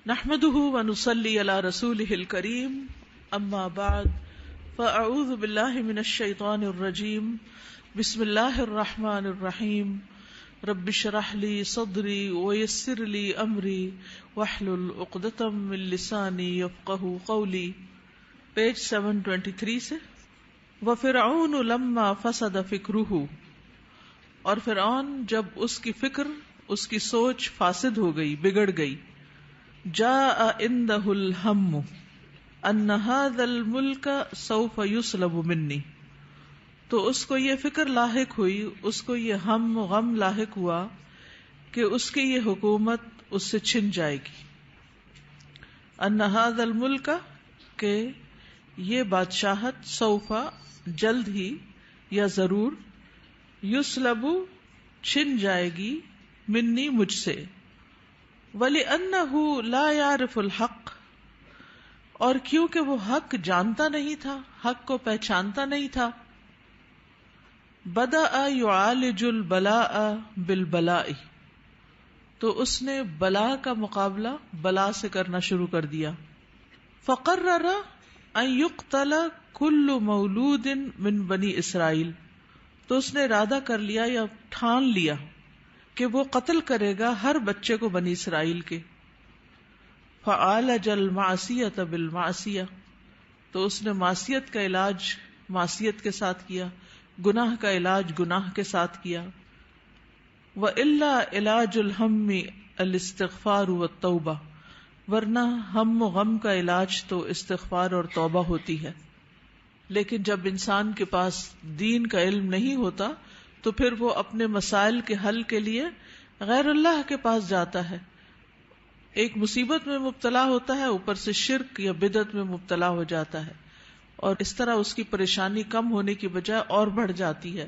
نحمده ونصلي على رسوله الكريم اما بعد فاعوذ بالله من الشيطان الرجيم بسم الله الرحمن الرحيم رب اشرح لي صدري ويسر لي امري واحلل عقدة من لساني يفقهوا قولي. پیج 723 سے وفرعون لما فسد فکرہ، اور فرعون جب اس کی فکر، اس کی سوچ فاسد ہو گئی، بگڑ گئی، جاء عنده الهم ان هذا الملك سوف يسلب مني، تو اس کو یہ فکر لاحق ہوئی، اس کو یہ ہم غم لاحق ہوا کہ اس کی یہ حکومت اس سے چھن جائے گی. ان هذا الملك کہ یہ بادشاہت، سوف جلد ہی یا ضرور، یسلب چھن جائے گی، منی مجھ سے، وَلِأَنَّهُ لَا يَعْرِفُ الْحَقِّ، اور کیونکہ وہ حق جانتا نہیں تھا، حق کو پہچانتا نہیں تھا. بَدَأَ يُعَالِجُ الْبَلَاءَ بِالْبَلَاءِ، تو اس نے بلا کا مقابلہ بلا سے کرنا شروع کر دیا. فَقَرَّرَ أَن يُقْتَلَ كُلُّ مَوْلُودٍ مِّن بَنِي اسرائیل، تو اس نے ارادہ کر لیا یا ٹھان لیا کہ وہ قتل کرے گا ہر بچے کو بنی اسرائیل کے. فعالج المعصیۃ بالمعصیہ، تو اس نے معصیت کا علاج معصیت کے ساتھ کیا، گناہ کا علاج گناہ کے ساتھ کیا. وَإِلَّا علاج الہم الاستغفار والتوبہ، ورنہ ہم و غم کا علاج تو استغفار اور توبہ ہوتی ہے. لیکن جب انسان کے پاس دین کا علم نہیں ہوتا تو پھر وہ اپنے مسائل کے حل کے لیے غیر اللہ کے پاس جاتا ہے، ایک مصیبت میں مبتلا ہوتا ہے، اوپر سے شرک یا بدعت میں مبتلا ہو جاتا ہے، اور اس طرح اس کی پریشانی کم ہونے کی بجائے اور بڑھ جاتی ہے.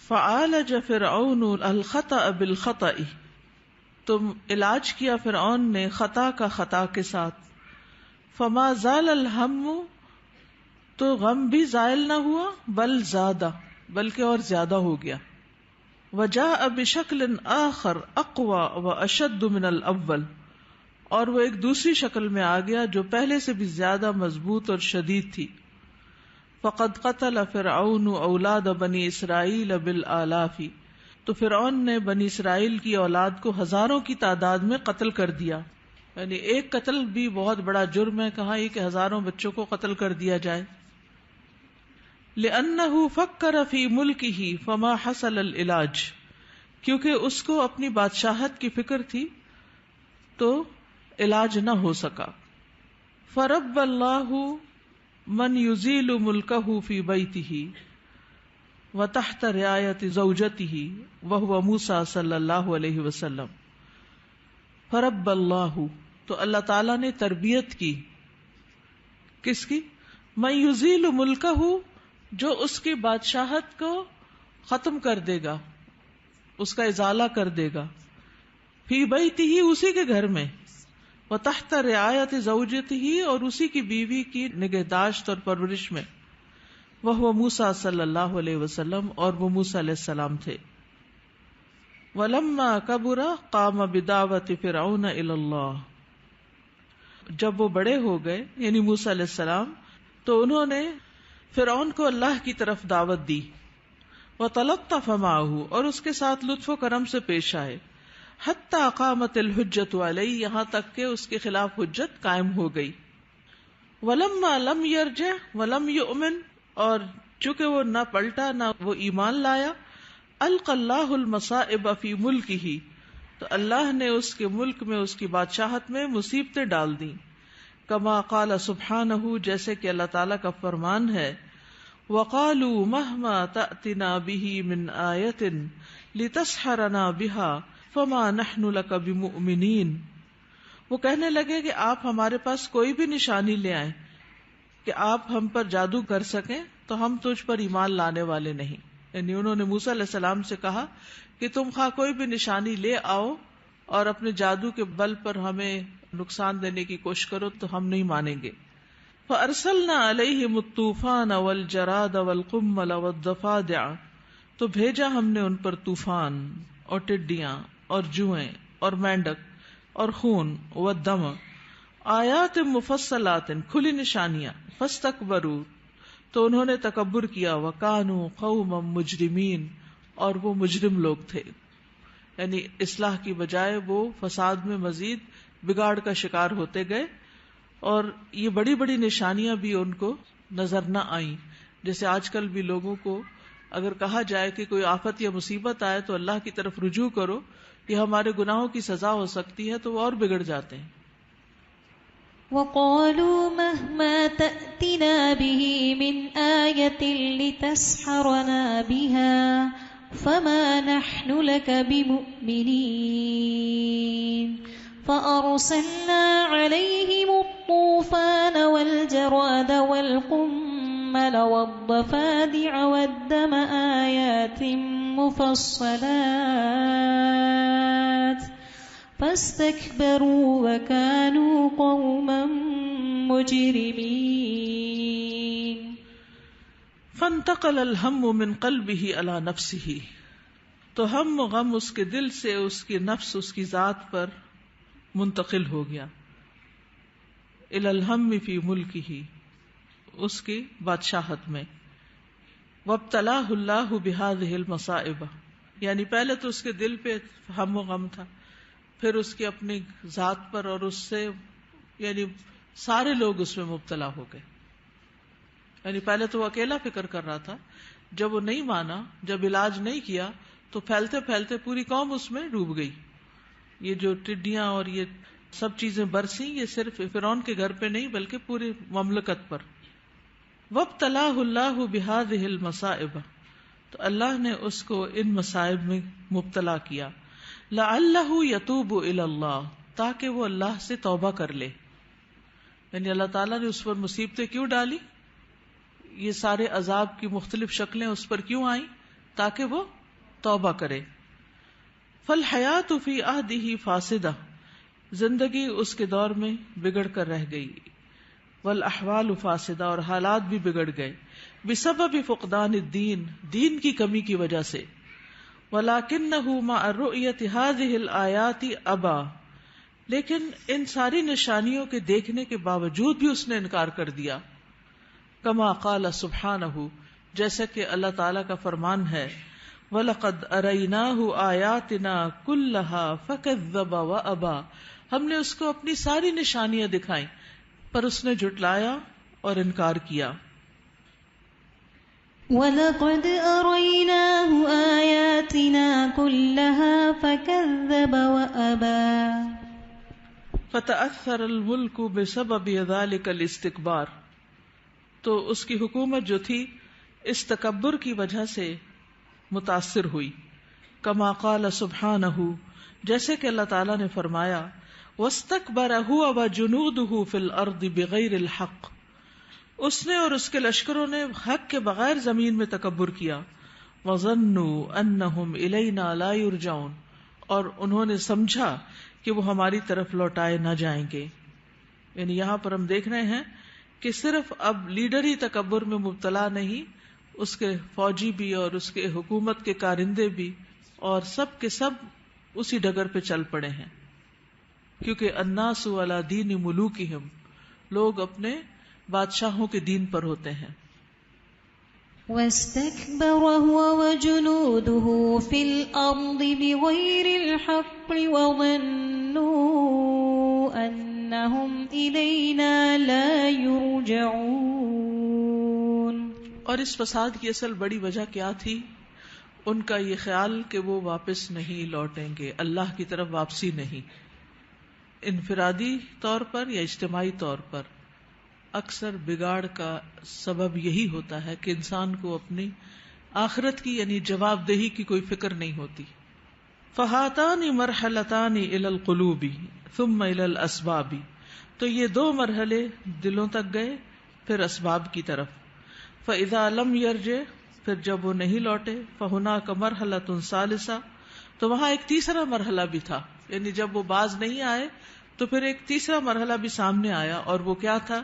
فعالج فرعون الخطأ بالخطأ، تم علاج کیا فرعون نے خطا کا خطا کے ساتھ. فما زال الہم، تو غم بھی زائل نہ ہوا، بل زادہ، بلکہ اور زیادہ ہو گیا. وجاء بشکل آخر اقوى واشد من الاول، اور وہ ایک دوسری شکل میں آ گیا جو پہلے سے بھی زیادہ مضبوط اور شدید تھی. فقد قتل فرعون اولاد بنی اسرائیل بالآلاف، تو فرعون نے بنی اسرائیل کی اولاد کو ہزاروں کی تعداد میں قتل کر دیا. یعنی ایک قتل بھی بہت بڑا جرم ہے، کہاں یہ کہ ہزاروں بچوں کو قتل کر دیا جائے. لِأَنَّهُ فَكَّرَ فِي مُلْكِهِ فَمَا حَصَلَ الْعِلَاجِ، کیونکہ اس کو اپنی بادشاہت کی فکر تھی تو علاج نہ ہو سکا. فَرَبَّ اللَّهُ مَنْ يُزِيلُ مُلْكَهُ فِي بَيْتِهِ وَتَحْتَ رِعَايَةِ زَوْجَتِهِ وَهُوَ مُوسَى صلی اللہ علیہ وسلم. فَرَبَّ اللَّهُ، تو اللہ تعالیٰ نے تربیت کی، کس کی؟ مَنْ يُزِيلُ مُلْكَهُ، جو اس کی بادشاہت کو ختم کر دے گا، اس کا ازالہ کر دے گا. فی بیتہ، اسی کے گھر میں. وتحت رعایت زوجتہ، اور اسی کی بیوی کی نگہداشت اور پرورش میں. وہو موسیٰ صلی اللہ علیہ وسلم، اور وہ موسیٰ علیہ السلام تھے. ولما کبر قام بدعوت فرعون الی اللہ، جب وہ بڑے ہو گئے یعنی موسیٰ علیہ السلام، تو انہوں نے فرعون کو اللہ کی طرف دعوت دی. وَتَلَطَّفَ مَعَهُ، اور اس کے ساتھ لطف و کرم سے پیش آئے. حَتَّى قَامَتِ الْحُجَّةُ عَلَيْهِ، یہاں تک کہ اس کے خلاف حجت قائم ہو گئی. وَلَمَّا لَمْ يَرْجِعْ وَلَمْ يُؤْمِنْ، اور چونکہ وہ نہ پلٹا نہ وہ ایمان لایا. أَلْقَى اللَّهُ الْمَصَائِبَ فِي مُلْكِهِ، تو اللہ نے اس کے ملک میں، اس کی بادشاہت میں مصیبتیں ڈال دیں. کما قال سبحانہ، جیسے کہ اللہ تعالیٰ کا فرمان ہے. وقالوا مهما تأتنا به من آیة لتسحرنا بها فما نحن لك بمؤمنین، وہ کہنے لگے کہ آپ ہمارے پاس کوئی بھی نشانی لے آئیں کہ آپ ہم پر جادو کر سکیں تو ہم تجھ پر ایمان لانے والے نہیں. یعنی انہوں نے موسیٰ علیہ السلام سے کہا کہ تم خواہ کوئی بھی نشانی لے آؤ اور اپنے جادو کے بل پر ہمیں نقصان دینے کی کوشش کرو تو ہم نہیں مانیں گے. فَأَرْسَلْنَا عَلَيْهِمُ الطُّوفَانَ وَالْجَرَادَ وَالْقُمَّلَ وَالضَّفَادِعَ، تو بھیجا ہم نے ان پر طوفان اور ٹڈیاں اور جوئیں اور مینڈک اور خون، والدم آیات مفصلات کھلی نشانیاں، فاستکبروا تو انہوں نے تکبر کیا، وکانوا قوما مجرمین اور وہ مجرم لوگ تھے، یعنی اصلاح کی بجائے وہ فساد میں مزید بگاڑ کا شکار ہوتے گئے، اور یہ بڑی بڑی نشانیاں بھی ان کو نظر نہ آئیں. جیسے آج کل بھی لوگوں کو اگر کہا جائے کہ کوئی آفت یا مصیبت آئے تو اللہ کی طرف رجوع کرو، یہ ہمارے گناہوں کی سزا ہو سکتی ہے، تو وہ اور بگڑ جاتے ہیں. وَقَالُوا مَهْمَا تَأْتِنَا بِهِ مِنْ آيَةٍ لِتَسْحَرَنَا بِهَا فَمَا نَحْنُ لَكَ بِمُؤْمِنِينَ فَأَرْسَلْنَا عَلَيْهِمُ الطُّوفَانَ وَالْجَرَادَ وَالْقُمَّلَ وَالضَّفَادِعَ وَالدَّمَ آيَاتٍ مُفَصَّلَاتٍ فَاسْتَكْبَرُوا وَكَانُوا قَوْمًا مُجْرِمِينَ. فانتقل الہم من قلبہ علی نفسہ تو ہم و غم اس کے دل سے اس کی نفس، اس کی ذات پر منتقل ہو گیا. الی الہم فی ملکہ اس کی بادشاہت میں. وابتلاہ اللہ بہذہ المصائب یعنی پہلے تو اس کے دل پہ ہم و غم تھا، پھر اس کی اپنی ذات پر، اور اس سے یعنی سارے لوگ اس میں مبتلا ہو گئے. یعنی پہلے تو وہ اکیلا فکر کر رہا تھا، جب وہ نہیں مانا، جب علاج نہیں کیا تو پھیلتے پھیلتے پوری قوم اس میں ڈوب گئی. یہ جو ٹڈیاں اور یہ سب چیزیں برسیں، یہ صرف فرعون کے گھر پہ نہیں بلکہ پوری مملکت پر. وابتلاہ اللہ بہذہ المصائب تو اللہ نے اس کو ان مصائب میں مبتلا کیا. لعلہ یتوب الی اللہ تاکہ وہ اللہ سے توبہ کر لے. یعنی اللہ تعالیٰ نے اس پر مصیبتیں کیوں ڈالی، یہ سارے عذاب کی مختلف شکلیں اس پر کیوں آئیں، تاکہ وہ توبہ کرے. فالحیات فی عہدہ فاسدہ زندگی اس کے دور میں بگڑ کر رہ گئی. والاحوال فاسدہ اور حالات بھی بگڑ گئے. بسبب فقدان الدین دین کی کمی کی وجہ سے. وَلَكِنَّهُ مَعَ الرُّؤْيَةِ هَذِهِ الْآيَاتِ أَبَى لیکن ان ساری نشانیوں کے دیکھنے کے باوجود بھی اس نے انکار کر دیا. کما قال سبحانہ جیسا کہ اللہ تعالیٰ کا فرمان ہے، وَلَقَدْ أَرَيْنَاهُ آيَاتِنَا كُلَّهَا فَكَذَّبَ وَأَبَى ہم نے اس کو اپنی ساری نشانیاں دکھائیں پر اس نے جھٹلایا اور انکار کیا. وَلَقَدْ أَرَيْنَاهُ آيَاتِنَا كُلَّهَا فَكَذَّبَ وَأَبَى فَتَأَثَّرَ الْمُلْكُ بِسَبَبِ ذَلِكَ الْإِسْتِكْبَارِ تو اس کی حکومت جو تھی اس تکبر کی وجہ سے متاثر ہوئی. کما قال سبحانہ جیسے کہ اللہ تعالیٰ نے فرمایا، وَاسْتَكْبَرَ هُوَ وَجُنُودُهُ فِي الْأَرْضِ بِغَيْرِ الْحَقِّ اس نے اور اس کے لشکروں نے حق کے بغیر زمین میں تکبر کیا. وَظَنُّوا أَنَّهُمْ إِلَيْنَا لَا يُرْجَعُونَ اور انہوں نے سمجھا کہ وہ ہماری طرف لوٹائے نہ جائیں گے. یعنی یہاں پر ہم دیکھ رہے ہیں کہ صرف اب لیڈر ہی تکبر میں مبتلا نہیں، اس کے فوجی بھی اور اس کے حکومت کے کارندے بھی اور سب کے سب اسی ڈگر پہ چل پڑے ہیں. کیونکہ الناس علی دین ملوکہم لوگ اپنے بادشاہوں کے دین پر ہوتے ہیں. وَاسْتَكْبَرَ هُوَ وَجُنُودُهُ فِي الْأَرْضِ بِغَيْرِ الْحَقِّ وَظَنُّوا أَنَّهُمْ إِلَيْنَا لَا يُرْجَعُونَ اور اس فساد کی اصل بڑی وجہ کیا تھی؟ ان کا یہ خیال کہ وہ واپس نہیں لوٹیں گے، اللہ کی طرف واپسی نہیں. انفرادی طور پر یا اجتماعی طور پر اکثر بگاڑ کا سبب یہی ہوتا ہے کہ انسان کو اپنی آخرت کی یعنی جواب دہی کی کوئی فکر نہیں ہوتی. فہاتان مرحلتان الی القلوب ثم الی الاسباب تو یہ دو مرحلے دلوں تک گئے پھر اسباب کی طرف. فاذا لم یرجع پھر جب وہ نہیں لوٹے فہناک مرحلۃ ثالثہ تو وہاں ایک تیسرا مرحلہ بھی تھا. یعنی جب وہ باز نہیں آئے تو پھر ایک تیسرا مرحلہ بھی سامنے آیا، اور وہ کیا تھا؟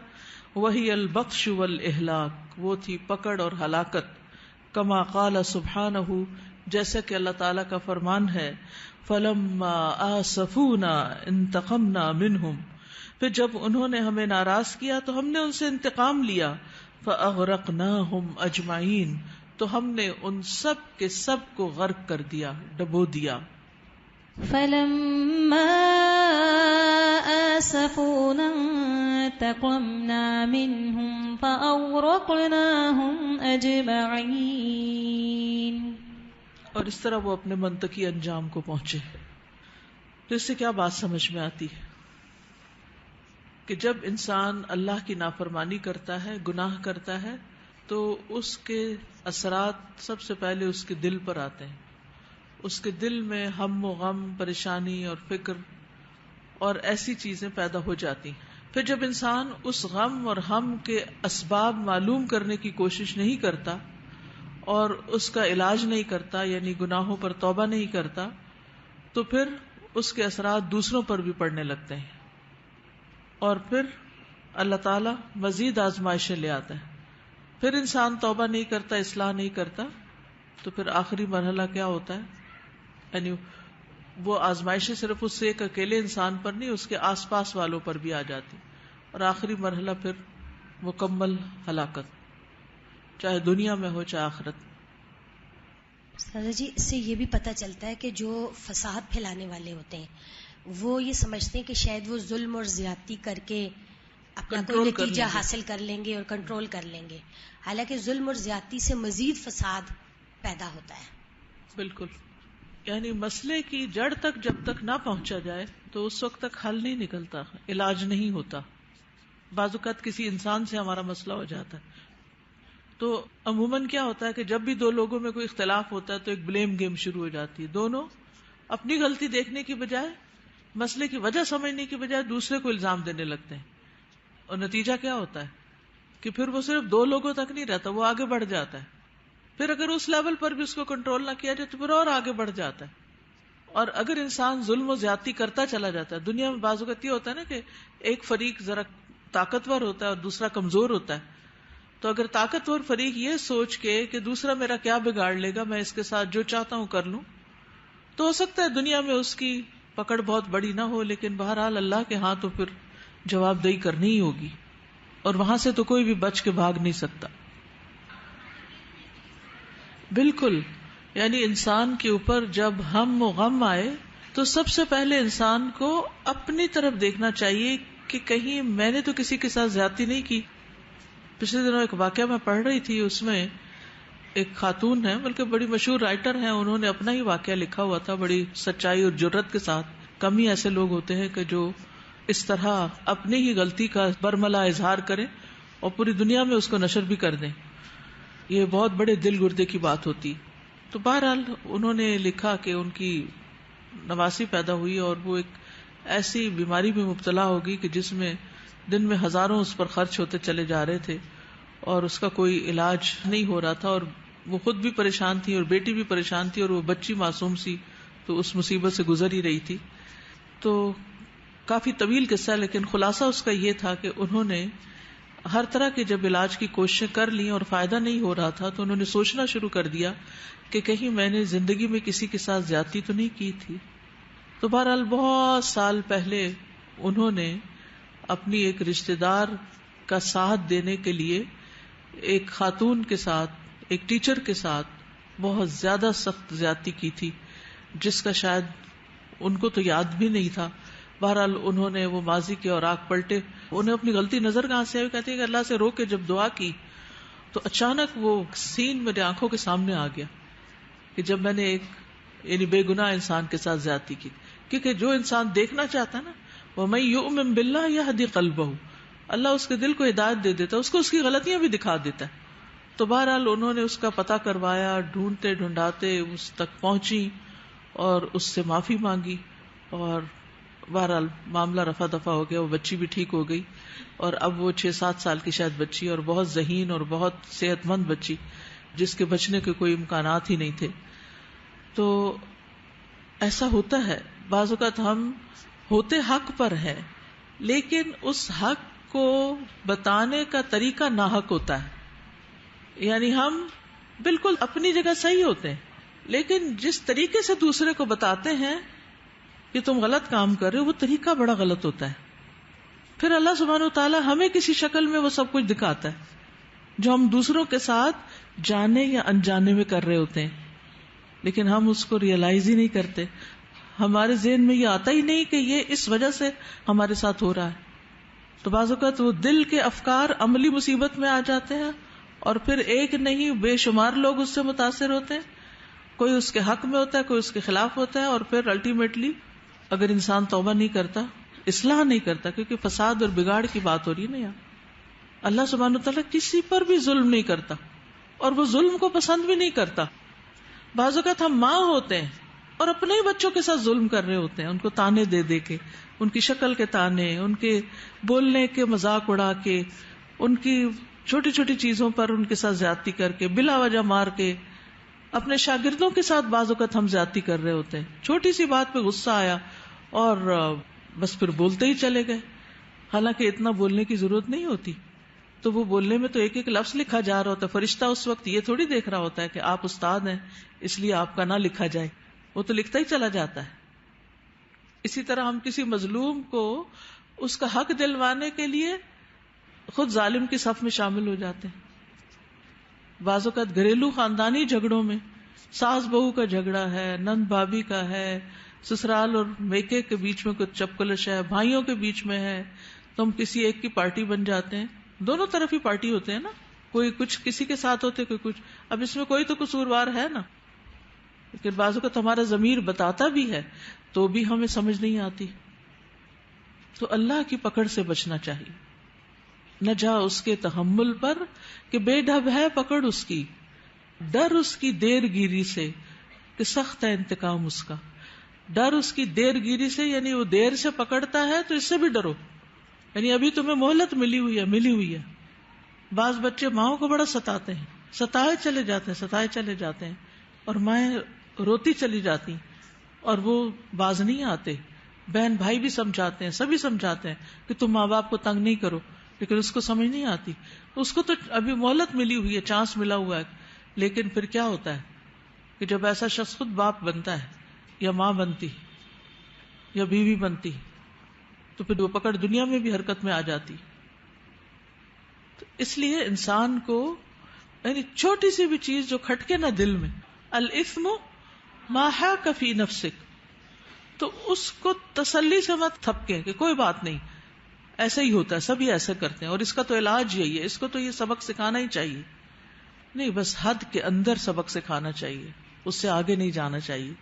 وہی البطش والاہلاک وہ تھی پکڑ اور ہلاکت. کما قال سبحانہ جیسا کہ اللہ تعالیٰ کا فرمان ہے فَلَمَّا آسَفُونَا انتقمنا منہم، پھر جب انہوں نے ہمیں ناراض کیا تو ہم نے ان سے انتقام لیا، فَأَغْرَقْنَاهُمْ أَجْمَعِينَ، تو ہم نے ان سب کے سب کو غرق کر دیا، ڈبو دیا۔ فَلَمَّا آسَفُونَا انتقمنا منہم فَأَغْرَقْنَاهُمْ أَجْمَعِينَ۔ اور اس طرح وہ اپنے منطقی انجام کو پہنچے۔ تو اس سے کیا بات سمجھ میں آتی ہے کہ جب انسان اللہ کی نافرمانی کرتا ہے، گناہ کرتا ہے، تو اس کے اثرات سب سے پہلے اس کے دل پر آتے ہیں۔ اس کے دل میں ہم و غم، پریشانی اور فکر اور ایسی چیزیں پیدا ہو جاتی ہیں۔ پھر جب انسان اس غم اور ہم کے اسباب معلوم کرنے کی کوشش نہیں کرتا اور اس کا علاج نہیں کرتا، یعنی گناہوں پر توبہ نہیں کرتا، تو پھر اس کے اثرات دوسروں پر بھی پڑنے لگتے ہیں، اور پھر اللہ تعالیٰ مزید آزمائشیں لے آتا ہے۔ پھر انسان توبہ نہیں کرتا، اصلاح نہیں کرتا، تو پھر آخری مرحلہ کیا ہوتا ہے؟ یعنی وہ آزمائشیں صرف اس سے ایک اکیلے انسان پر نہیں، اس کے آس پاس والوں پر بھی آ جاتی، اور آخری مرحلہ پھر مکمل ہلاکت، چاہے دنیا میں ہو چاہے آخرت۔ سادہ جی، اس سے یہ بھی پتہ چلتا ہے کہ جو فساد پھیلانے والے ہوتے ہیں وہ یہ سمجھتے ہیں کہ شاید وہ ظلم اور زیادتی کر کے اپنا کوئی نتیجہ حاصل کر لیں گے اور کنٹرول کر لیں گے، حالانکہ ظلم اور زیادتی سے مزید فساد پیدا ہوتا ہے۔ بالکل، یعنی مسئلے کی جڑ تک جب تک نہ پہنچا جائے تو اس وقت تک حل نہیں نکلتا، علاج نہیں ہوتا۔ بعض اوقات کسی انسان سے ہمارا مسئلہ ہو جاتا ہے تو عموماً کیا ہوتا ہے کہ جب بھی دو لوگوں میں کوئی اختلاف ہوتا ہے تو ایک بلیم گیم شروع ہو جاتی ہے، دونوں اپنی غلطی دیکھنے کی بجائے، مسئلے کی وجہ سمجھنے کی بجائے دوسرے کو الزام دینے لگتے ہیں، اور نتیجہ کیا ہوتا ہے کہ پھر وہ صرف دو لوگوں تک نہیں رہتا، وہ آگے بڑھ جاتا ہے۔ پھر اگر اس لیول پر بھی اس کو کنٹرول نہ کیا جائے تو پھر اور آگے بڑھ جاتا ہے۔ اور اگر انسان ظلم و زیادتی کرتا چلا جاتا ہے، دنیا میں بعض اوقات یہ ہوتا ہے نا کہ ایک فریق ذرا طاقتور ہوتا ہے اور دوسرا کمزور ہوتا ہے، تو اگر طاقتور فریق یہ سوچ کے کہ دوسرا میرا کیا بگاڑ لے گا، میں اس کے ساتھ جو چاہتا ہوں کر لوں، تو ہو سکتا ہے دنیا میں اس کی پکڑ بہت بڑی نہ ہو، لیکن بہرحال اللہ کے ہاں تو پھر جواب دہی کرنی ہی ہوگی، اور وہاں سے تو کوئی بھی بچ کے بھاگ نہیں سکتا۔ بالکل، یعنی انسان کے اوپر جب ہم و غم آئے تو سب سے پہلے انسان کو اپنی طرف دیکھنا چاہیے کہ کہیں میں نے تو کسی کے ساتھ زیادتی نہیں کی۔ پچھلے دنوں ایک واقعہ میں پڑھ رہی تھی، اس میں ایک خاتون ہے، بلکہ بڑی مشہور رائٹر ہیں، انہوں نے اپنا ہی واقعہ لکھا ہوا تھا بڑی سچائی اور جرت کے ساتھ۔ کم ہی ایسے لوگ ہوتے ہیں کہ جو اس طرح اپنی ہی غلطی کا برملا اظہار کریں اور پوری دنیا میں اس کو نشر بھی کر دیں، یہ بہت بڑے دل گردے کی بات ہوتی۔ تو بہرحال انہوں نے لکھا کہ ان کی نواسی پیدا ہوئی اور وہ ایک ایسی بیماری میں مبتلا ہوگی کہ جس میں دن میں ہزاروں اس پر خرچ ہوتے چلے جا رہے تھے اور اس کا کوئی علاج نہیں ہو رہا تھا، اور وہ خود بھی پریشان تھی اور بیٹی بھی پریشان تھی، اور وہ بچی معصوم سی تو اس مصیبت سے گزر ہی رہی تھی۔ تو کافی طویل قصہ، لیکن خلاصہ اس کا یہ تھا کہ انہوں نے ہر طرح کے جب علاج کی کوششیں کر لی اور فائدہ نہیں ہو رہا تھا تو انہوں نے سوچنا شروع کر دیا کہ کہیں میں نے زندگی میں کسی کے ساتھ زیادتی تو نہیں کی تھی۔ تو بہرحال بہت سال پہلے انہوں نے اپنی ایک رشتہ دار کا ساتھ دینے کے لیے ایک خاتون کے ساتھ، ایک ٹیچر کے ساتھ بہت زیادہ سخت زیادتی کی تھی، جس کا شاید ان کو تو یاد بھی نہیں تھا۔ بہرحال انہوں نے وہ ماضی کے اوراق پلٹے، انہیں اپنی غلطی نظر کہاں سے آئی، کہتے ہیں کہ اللہ سے رو کے جب دعا کی تو اچانک وہ سین میرے آنکھوں کے سامنے آ گیا کہ جب میں نے ایک یعنی بے گناہ انسان کے ساتھ زیادتی کی، کیونکہ جو انسان دیکھنا چاہتا ہے نا، وَمَن يُؤْمِن بِاللَّهِ يَهْدِ قَلْبَهُ، اللہ اس کے دل کو ہدایت دے دیتا ہے، اس کو اس کی غلطیاں بھی دکھا دیتا ہے۔ تو بہرحال انہوں نے اس کا پتہ کروایا، ڈھونڈتے ڈھونڈاتے اس تک پہنچی اور اس سے معافی مانگی، اور بہرحال معاملہ رفع دفع ہو گیا، وہ بچی بھی ٹھیک ہو گئی، اور اب وہ 6-7 سال کی شاید بچی، اور بہت ذہین اور بہت صحت مند بچی جس کے بچنے کے کوئی امکانات ہی نہیں تھے۔ تو ایسا ہوتا ہے بعض اوقات ہم ہوتے حق پر ہیں، لیکن اس حق کو بتانے کا طریقہ ناحق ہوتا ہے، یعنی ہم بالکل اپنی جگہ صحیح ہوتے ہیں لیکن جس طریقے سے دوسرے کو بتاتے ہیں کہ تم غلط کام کر رہے ہو، وہ طریقہ بڑا غلط ہوتا ہے. پھر اللہ سبحانہ و تعالیٰ ہمیں کسی شکل میں وہ سب کچھ دکھاتا ہے جو ہم دوسروں کے ساتھ جانے یا انجانے میں کر رہے ہوتے ہیں، لیکن ہم اس کو ریئلائز ہی نہیں کرتے. ہمارے ذہن میں یہ آتا ہی نہیں کہ یہ اس وجہ سے ہمارے ساتھ ہو رہا ہے. تو بعض اوقات وہ دل کے افکار عملی مصیبت میں آ جاتے ہیں، اور پھر ایک نہیں بے شمار لوگ اس سے متاثر ہوتے ہیں. کوئی اس کے حق میں ہوتا ہے، کوئی اس کے خلاف ہوتا ہے، اور پھر الٹیمیٹلی اگر انسان توبہ نہیں کرتا، اصلاح نہیں کرتا، کیونکہ فساد اور بگاڑ کی بات ہو رہی ہے نا یہاں. اللہ سبحانہ وتعالیٰ کسی پر بھی ظلم نہیں کرتا، اور وہ ظلم کو پسند بھی نہیں کرتا. بعض اوقات ہم ماں ہوتے ہیں اور اپنے ہی بچوں کے ساتھ ظلم کر رہے ہوتے ہیں، ان کو تانے دے دے کے، ان کی شکل کے تانے، ان کے بولنے کے مذاق اڑا کے، ان کی چھوٹی چھوٹی چیزوں پر ان کے ساتھ زیادتی کر کے، بلا وجہ مار کے. اپنے شاگردوں کے ساتھ بعض اوقات ہم زیادتی کر رہے ہوتے ہیں، چھوٹی سی بات پہ غصہ آیا اور بس پھر بولتے ہی چلے گئے، حالانکہ اتنا بولنے کی ضرورت نہیں ہوتی. تو وہ بولنے میں تو ایک ایک لفظ لکھا جا رہا ہوتا ہے. فرشتہ اس وقت یہ تھوڑی دیکھ رہا ہوتا ہے کہ آپ استاد ہیں اس لیے آپ کا نہ لکھا جائے، وہ تو لکھتا ہی چلا جاتا ہے. اسی طرح ہم کسی مظلوم کو اس کا حق دلوانے کے لیے خود ظالم کی صف میں شامل ہو جاتے ہیں. بعض اوقات گھریلو خاندانی جھگڑوں میں ساس بہو کا جھگڑا ہے، نند بھابھی کا ہے، سسرال اور میکے کے بیچ میں کچھ چپکلش ہے، بھائیوں کے بیچ میں ہے، تو ہم کسی ایک کی پارٹی بن جاتے ہیں. دونوں طرف ہی پارٹی ہوتے ہیں نا، کوئی کچھ کسی کے ساتھ ہوتے، کوئی کچھ. اب اس میں کوئی تو قصوروار ہے نا، لیکن بعض اوقات ہمارا ضمیر بتاتا بھی ہے تو بھی ہمیں سمجھ نہیں آتی. تو اللہ کی پکڑ سے بچنا چاہیے. نہ جا اس کے تحمل پر کہ بے ڈھب ہے پکڑ اس کی، ڈر اس کی دیر گیری سے کہ سخت ہے انتقام اس کا. ڈر اس کی دیر گیری سے، یعنی وہ دیر سے پکڑتا ہے تو اس سے بھی ڈرو، یعنی ابھی تمہیں مہلت ملی ہوئی ہے. بعض بچے ماؤں کو بڑا ستاتے ہیں، ستائے چلے جاتے ہیں اور مائیں روتی چلی جاتی اور وہ باز نہیں آتے. بہن بھائی بھی سمجھاتے ہیں، سبھی سمجھاتے ہیں کہ تم ماں باپ کو تنگ نہیں کرو، لیکن اس کو سمجھ نہیں آتی. اس کو تو ابھی مہلت ملی ہوئی ہے، چانس ملا ہوا ہے. لیکن پھر کیا ہوتا ہے کہ جب ایسا شخص خود باپ بنتا ہے یا ماں بنتی یا بیوی بنتی تو پھر وہ پکڑ دنیا میں بھی حرکت میں آ جاتی. تو اس لیے انسان کو یعنی چھوٹی سی بھی چیز جو کھٹکے نہ دل میں، الاثم ما حاک فی نفسک، تو اس کو تسلی سے مت تھپکیں کہ کوئی بات نہیں، ایسا ہی ہوتا ہے، سبھی ایسا کرتے ہیں اور اس کا تو علاج یہی ہے، اس کو تو یہ سبق سکھانا ہی چاہیے. نہیں، بس حد کے اندر سبق سکھانا چاہیے، اس سے آگے نہیں جانا چاہیے.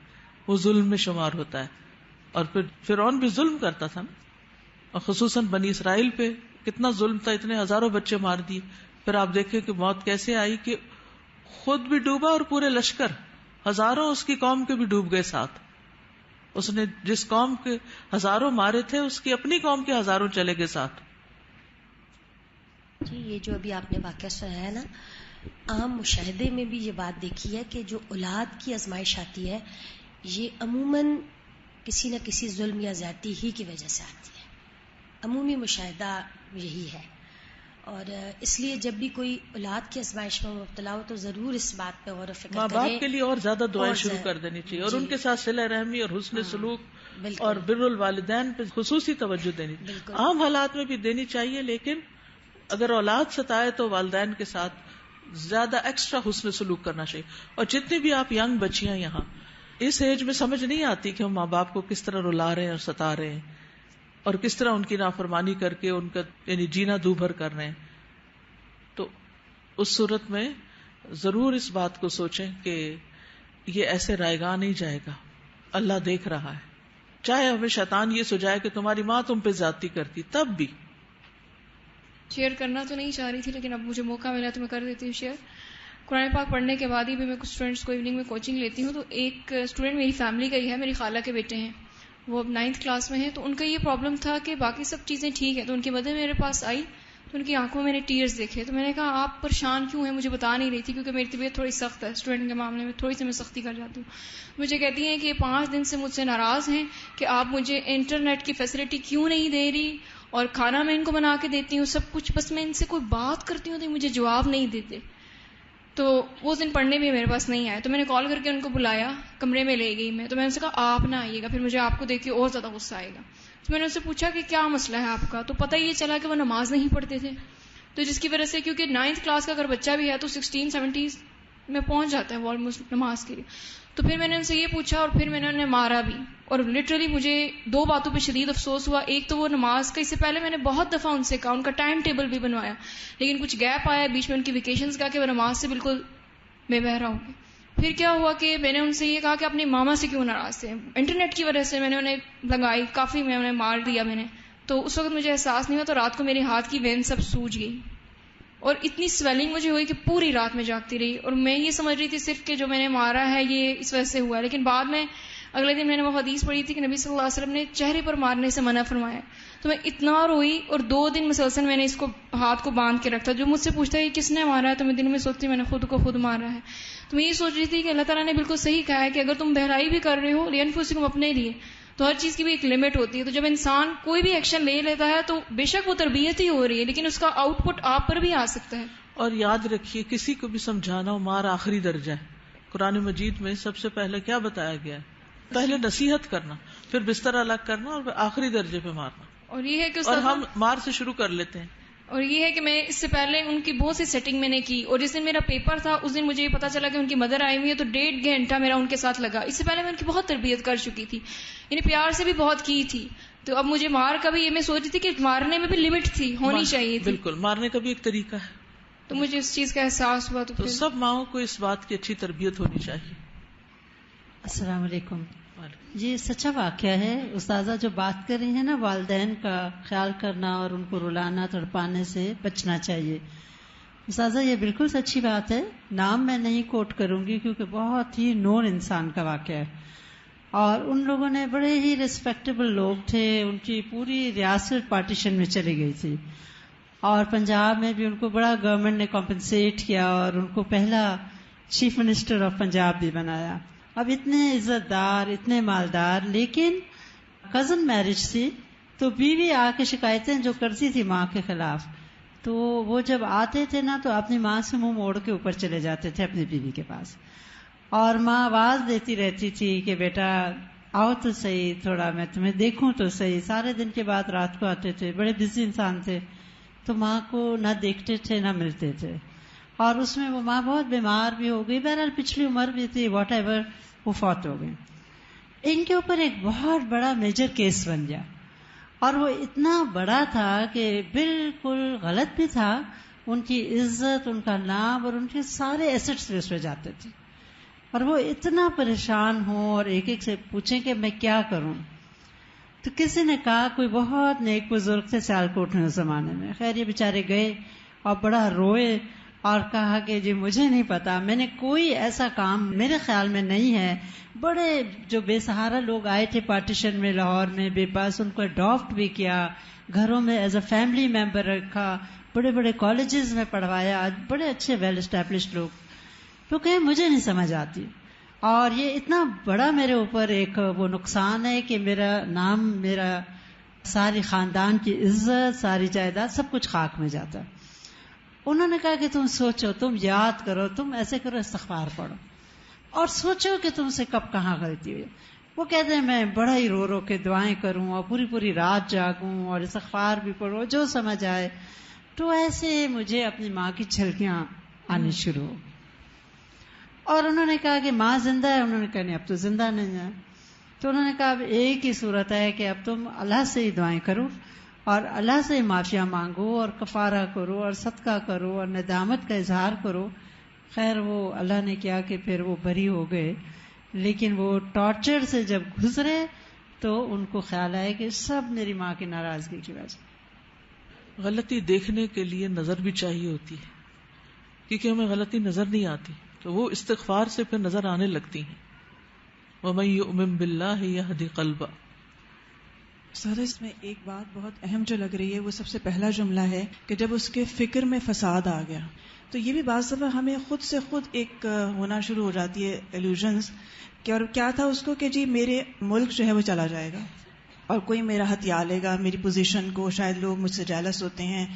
وہ ظلم میں شمار ہوتا ہے. اور پھر فرعون بھی ظلم کرتا تھا نا، اور خصوصاً بنی اسرائیل پہ کتنا ظلم تھا، اتنے ہزاروں بچے مار دیے. پھر آپ دیکھیں کہ موت کیسے آئی کہ خود بھی ڈوبا اور پورے لشکر ہزاروں اس کی قوم کے بھی ڈوب گئے ساتھ. اس نے جس قوم کے ہزاروں مارے تھے اس کی اپنی قوم کے ہزاروں چلے گئے ساتھ. جی یہ جو ابھی آپ نے واقعہ سنا ہے نا، عام مشاہدے میں بھی یہ بات دیکھی ہے کہ جو اولاد کی آزمائش آتی ہے یہ عموماً کسی نہ کسی ظلم یا زیادتی ہی کی وجہ سے آتی ہے. عمومی مشاہدہ یہی ہے. اور اس لیے جب بھی کوئی اولاد کی آزمائش میں مبتلا ہو تو ضرور اس بات پہ غور و فکر کرے. ماں باپ کے لیے اور زیادہ دعائیں شروع کر دینی چاہیے اور ان کے ساتھ صلہ رحمی اور حسن سلوک اور بر الوالدین پہ خصوصی توجہ دینی چاہیے. عام حالات میں بھی دینی چاہیے، لیکن اگر اولاد ستائے تو والدین کے ساتھ زیادہ ایکسٹرا حسن سلوک کرنا چاہیے. اور جتنی بھی آپ ینگ بچیاں یہاں اس ایج میں سمجھ نہیں آتی کہ ہم ماں باپ کو کس طرح رلا رہے ہیں اور ستا رہے ہیں اور کس طرح ان کی نافرمانی کر کے ان کا یعنی جینا دوبھر کر رہے ہیں. تو اس صورت میں ضرور اس بات کو سوچیں کہ یہ ایسے رائے گاہ نہیں جائے گا. اللہ دیکھ رہا ہے، چاہے ہمیں شیطان یہ سجائے کہ تمہاری ماں تم پہ زیادتی کرتی، تب بھی. شیئر کرنا تو نہیں چاہ رہی تھی لیکن اب مجھے موقع ملا تو میں کر دیتی ہوں شیئر. قرآن پاک پڑھنے کے بعد ہی بھی میں کچھ اسٹوڈینٹس کو ایوننگ میں کوچنگ لیتی ہوں. تو ایک اسٹوڈینٹ میری فیملی کا ہی ہے، میری خالہ کے بیٹے ہیں، وہ اب 9th کلاس میں ہیں. تو ان کا یہ پرابلم تھا کہ باقی سب چیزیں ٹھیک ہیں. تو ان کی مدر میرے پاس آئی تو ان کی آنکھوں میں نے ٹیئرز دیکھے. تو میں نے کہا آپ پریشان کیوں ہیں؟ مجھے بتا نہیں رہی تھی کیونکہ میری طبیعت تھوڑی سخت ہے، اسٹوڈنٹ کے معاملے میں تھوڑی سی میں سختی کر جاتی ہوں. مجھے کہتی ہیں کہ 5 دن سے مجھ سے ناراض ہیں کہ آپ مجھے انٹرنیٹ کی فیسلٹی کیوں نہیں دے رہی، اور کھانا میں ان کو بنا کے دیتی ہوں سب کچھ، بس میں ان سے کوئی بات کرتی ہوں تو مجھے جواب نہیں دیتے. تو وہ دن پڑھنے بھی میرے پاس نہیں آئے. تو میں نے کال کر کے ان کو بلایا, کمرے میں لے گئی میں. تو میں نے ان سے کہا آپ نہ آئیے گا, پھر مجھے آپ کو دیکھ کے اور زیادہ غصہ آئے گا. تو میں نے ان سے پوچھا کہ کیا مسئلہ ہے آپ کا. تو پتہ یہ چلا کہ وہ نماز نہیں پڑھتے تھے. تو جس کی وجہ سے, کیونکہ 9th کلاس کا اگر بچہ بھی ہے تو 16-17 میں پہنچ جاتا ہے وہ آلموسٹ نماز کے لیے. تو پھر میں نے ان سے یہ پوچھا اور پھر میں نے انہیں مارا بھی. اور لٹرلی مجھے 2 باتوں پہ شدید افسوس ہوا. ایک تو وہ نماز کا, اس سے پہلے میں نے بہت دفعہ ان سے کہا, ان کا ٹائم ٹیبل بھی بنوایا, لیکن کچھ گیپ آیا بیچ میں ان کی ویکیشنز کا کہ وہ نماز سے بالکل بے بہرا ہو گئے. پھر کیا ہوا کہ میں نے ان سے یہ کہا کہ اپنی ماما سے کیوں ناراض تھے. انٹرنیٹ کی وجہ سے میں نے انہیں لگائی, کافی میں انہیں مار دیا میں نے. تو اس وقت مجھے احساس نہیں ہوا, تو رات کو میرے ہاتھ کی وین سب سوج گئی اور اتنی سویلنگ مجھے ہوئی کہ پوری رات میں جاگتی رہی. اور میں یہ سمجھ رہی تھی صرف کہ جو میں نے مارا ہے یہ اس وجہ سے ہوا ہے, لیکن بعد میں اگلے دن میں نے وہ حدیث پڑھی تھی کہ نبی صلی اللہ علیہ وسلم نے چہرے پر مارنے سے منع فرمایا. تو میں اتنا روئی اور 2 دن مسلسل میں نے اس کو ہاتھ کو باندھ کے رکھا. جو مجھ سے پوچھتا ہے کہ کس نے مارا ہے, تو میں دن میں سوچتی میں نے خود کو خود مارا ہے. تو میں یہ سوچ رہی تھی کہ اللہ تعالیٰ نے بالکل صحیح کہا ہے کہ اگر تم بہرائی بھی کر رہے ہو لِأَنفُسِكُمْ اپنے لیے, تو ہر چیز کی بھی ایک لمٹ ہوتی ہے. تو جب انسان کوئی بھی ایکشن لے لیتا ہے تو بے شک وہ تربیت ہی ہو رہی ہے, لیکن اس کا آؤٹ پٹ آپ پر بھی آ سکتا ہے. اور یاد رکھیے کسی کو بھی سمجھانا و مار آخری درجہ ہے. قرآن مجید میں سب سے پہلے کیا بتایا گیا ہے؟ پہلے نصیحت کرنا, پھر بستر الگ کرنا, اور پھر آخری درجے پہ مارنا. اور یہ ہے کہ اور ہم مار سے شروع کر لیتے ہیں. اور یہ ہے کہ میں اس سے پہلے ان کی بہت سی سیٹنگ میں نے کی, اور جس دن میرا پیپر تھا اس دن مجھے یہ پتا چلا کہ ان کی مدر آئی ہوئی ہے, تو 1.5 گھنٹہ میرا ان کے ساتھ لگا. اس سے پہلے میں ان کی بہت تربیت کر چکی تھی, یعنی پیار سے بھی بہت کی تھی. تو اب مجھے مار کا بھی یہ میں سوچ رہی تھی کہ مارنے میں بھی لمٹ تھی, ہونی چاہیے تھی. بالکل, مارنے کا بھی ایک طریقہ ہے. تو مجھے اس چیز کا احساس ہوا. تو سب ماؤں کو اس بات کی اچھی تربیت ہونی چاہیے. السلام علیکم. جی سچا واقعہ ہے. استاذہ جو بات کر رہی ہیں نا, والدین کا خیال کرنا اور ان کو رلانا تڑپانے سے بچنا چاہیے. استاذہ یہ بالکل سچی بات ہے. نام میں نہیں کوٹ کروں گی کیونکہ بہت ہی نون انسان کا واقعہ ہے, اور ان لوگوں نے بڑے ہی ریسپیکٹیبل لوگ تھے. ان کی پوری ریاست پارٹیشن میں چلی گئی تھی, اور پنجاب میں بھی ان کو بڑا گورنمنٹ نے کمپنسیٹ کیا اور ان کو پہلا چیف منسٹر آف پنجاب بھی بنایا. اب اتنے عزت دار, اتنے مالدار, لیکن کزن میرج تھی تو بیوی آ کے شکایتیں جو کرتی تھی ماں کے خلاف, تو وہ جب آتے تھے نا تو اپنی ماں سے منہ موڑ کے اوپر چلے جاتے تھے اپنی بیوی کے پاس, اور ماں آواز دیتی رہتی تھی کہ بیٹا آؤ تو صحیح, تھوڑا میں تمہیں دیکھوں تو صحیح. سارے دن کے بعد رات کو آتے تھے, بڑے بزی انسان تھے, تو ماں کو نہ دیکھتے تھے نہ ملتے تھے. اور اس میں وہ ماں بہت بیمار بھی ہو گئی, بہرحال پچھلی عمر بھی تھی, واٹ ایور, وہ فوت ہو گئی. ان کے اوپر ایک بہت بڑا میجر کیس بن گیا, اور وہ اتنا بڑا تھا کہ بالکل غلط بھی تھا. ان کی عزت, ان کا نام اور ان کے سارے ایسٹس بھی اس پہ جاتے تھے, اور وہ اتنا پریشان ہوں اور ایک ایک سے پوچھیں کہ میں کیا کروں. تو کسی نے کہا, کوئی بہت نیک بزرگ تھے سیالکوٹ میں اس زمانے میں, خیر یہ بیچارے گئے اور بڑا روئے اور کہا کہ جی مجھے نہیں پتا, میں نے کوئی ایسا کام میرے خیال میں نہیں ہے. بڑے جو بے سہارا لوگ آئے تھے پارٹیشن میں لاہور میں بے پاس, ان کو اڈاپٹ بھی کیا, گھروں میں ایز اے فیملی ممبر رکھا, بڑے بڑے کالجز میں پڑھوایا, آج بڑے اچھے ویل اسٹیبلشڈ لوگ. تو کہیں مجھے نہیں سمجھ آتی, اور یہ اتنا بڑا میرے اوپر ایک وہ نقصان ہے کہ میرا نام, میرا ساری خاندان کی عزت, ساری جائیداد, سب کچھ خاک میں جاتا. انہوں نے کہا کہ تم سوچو, تم یاد کرو, تم ایسے کرو, استغفار پڑھو اور سوچو کہ تم سے کب کہاں غلطی ہوئی. وہ کہتے ہیں میں بڑا ہی رو رو کے دعائیں کروں اور پوری پوری رات جاگوں اور استغفار بھی پڑھو جو سمجھ آئے. تو ایسے مجھے اپنی ماں کی جھلکیاں آنی شروع. اور انہوں نے کہا کہ ماں زندہ ہے. انہوں نے کہا نہیں, اب تو زندہ نہیں ہے. تو انہوں نے کہا اب ایک ہی صورت ہے کہ اب تم اللہ سے ہی دعائیں کرو اور اللہ سے معافیاں مانگو اور کفارہ کرو اور صدقہ کرو اور ندامت کا اظہار کرو. خیر وہ اللہ نے کیا کہ پھر وہ بری ہو گئے, لیکن وہ ٹارچر سے جب گزرے تو ان کو خیال آیا کہ سب میری ماں کی ناراضگی کی وجہ. غلطی دیکھنے کے لیے نظر بھی چاہیے ہوتی ہے, کیونکہ ہمیں غلطی نظر نہیں آتی, تو وہ استغفار سے پھر نظر آنے لگتی ہیں. وَمَن يُؤْمِن بِاللَّهِ يَهْدِ قَلْبَهُ. سر اس میں ایک بات بہت اہم جو لگ رہی ہے, وہ سب سے پہلا جملہ ہے کہ جب اس کے فکر میں فساد آ گیا, تو یہ بھی بعض دفعہ ہمیں خود سے خود ایک ہونا شروع ہو جاتی ہے ایلوژنز کہ اور کیا تھا اس کو کہ جی میرے ملک جو ہے وہ چلا جائے گا اور کوئی میرا ہتھیار لے گا, میری پوزیشن کو, شاید لوگ مجھ سے جیلس ہوتے ہیں,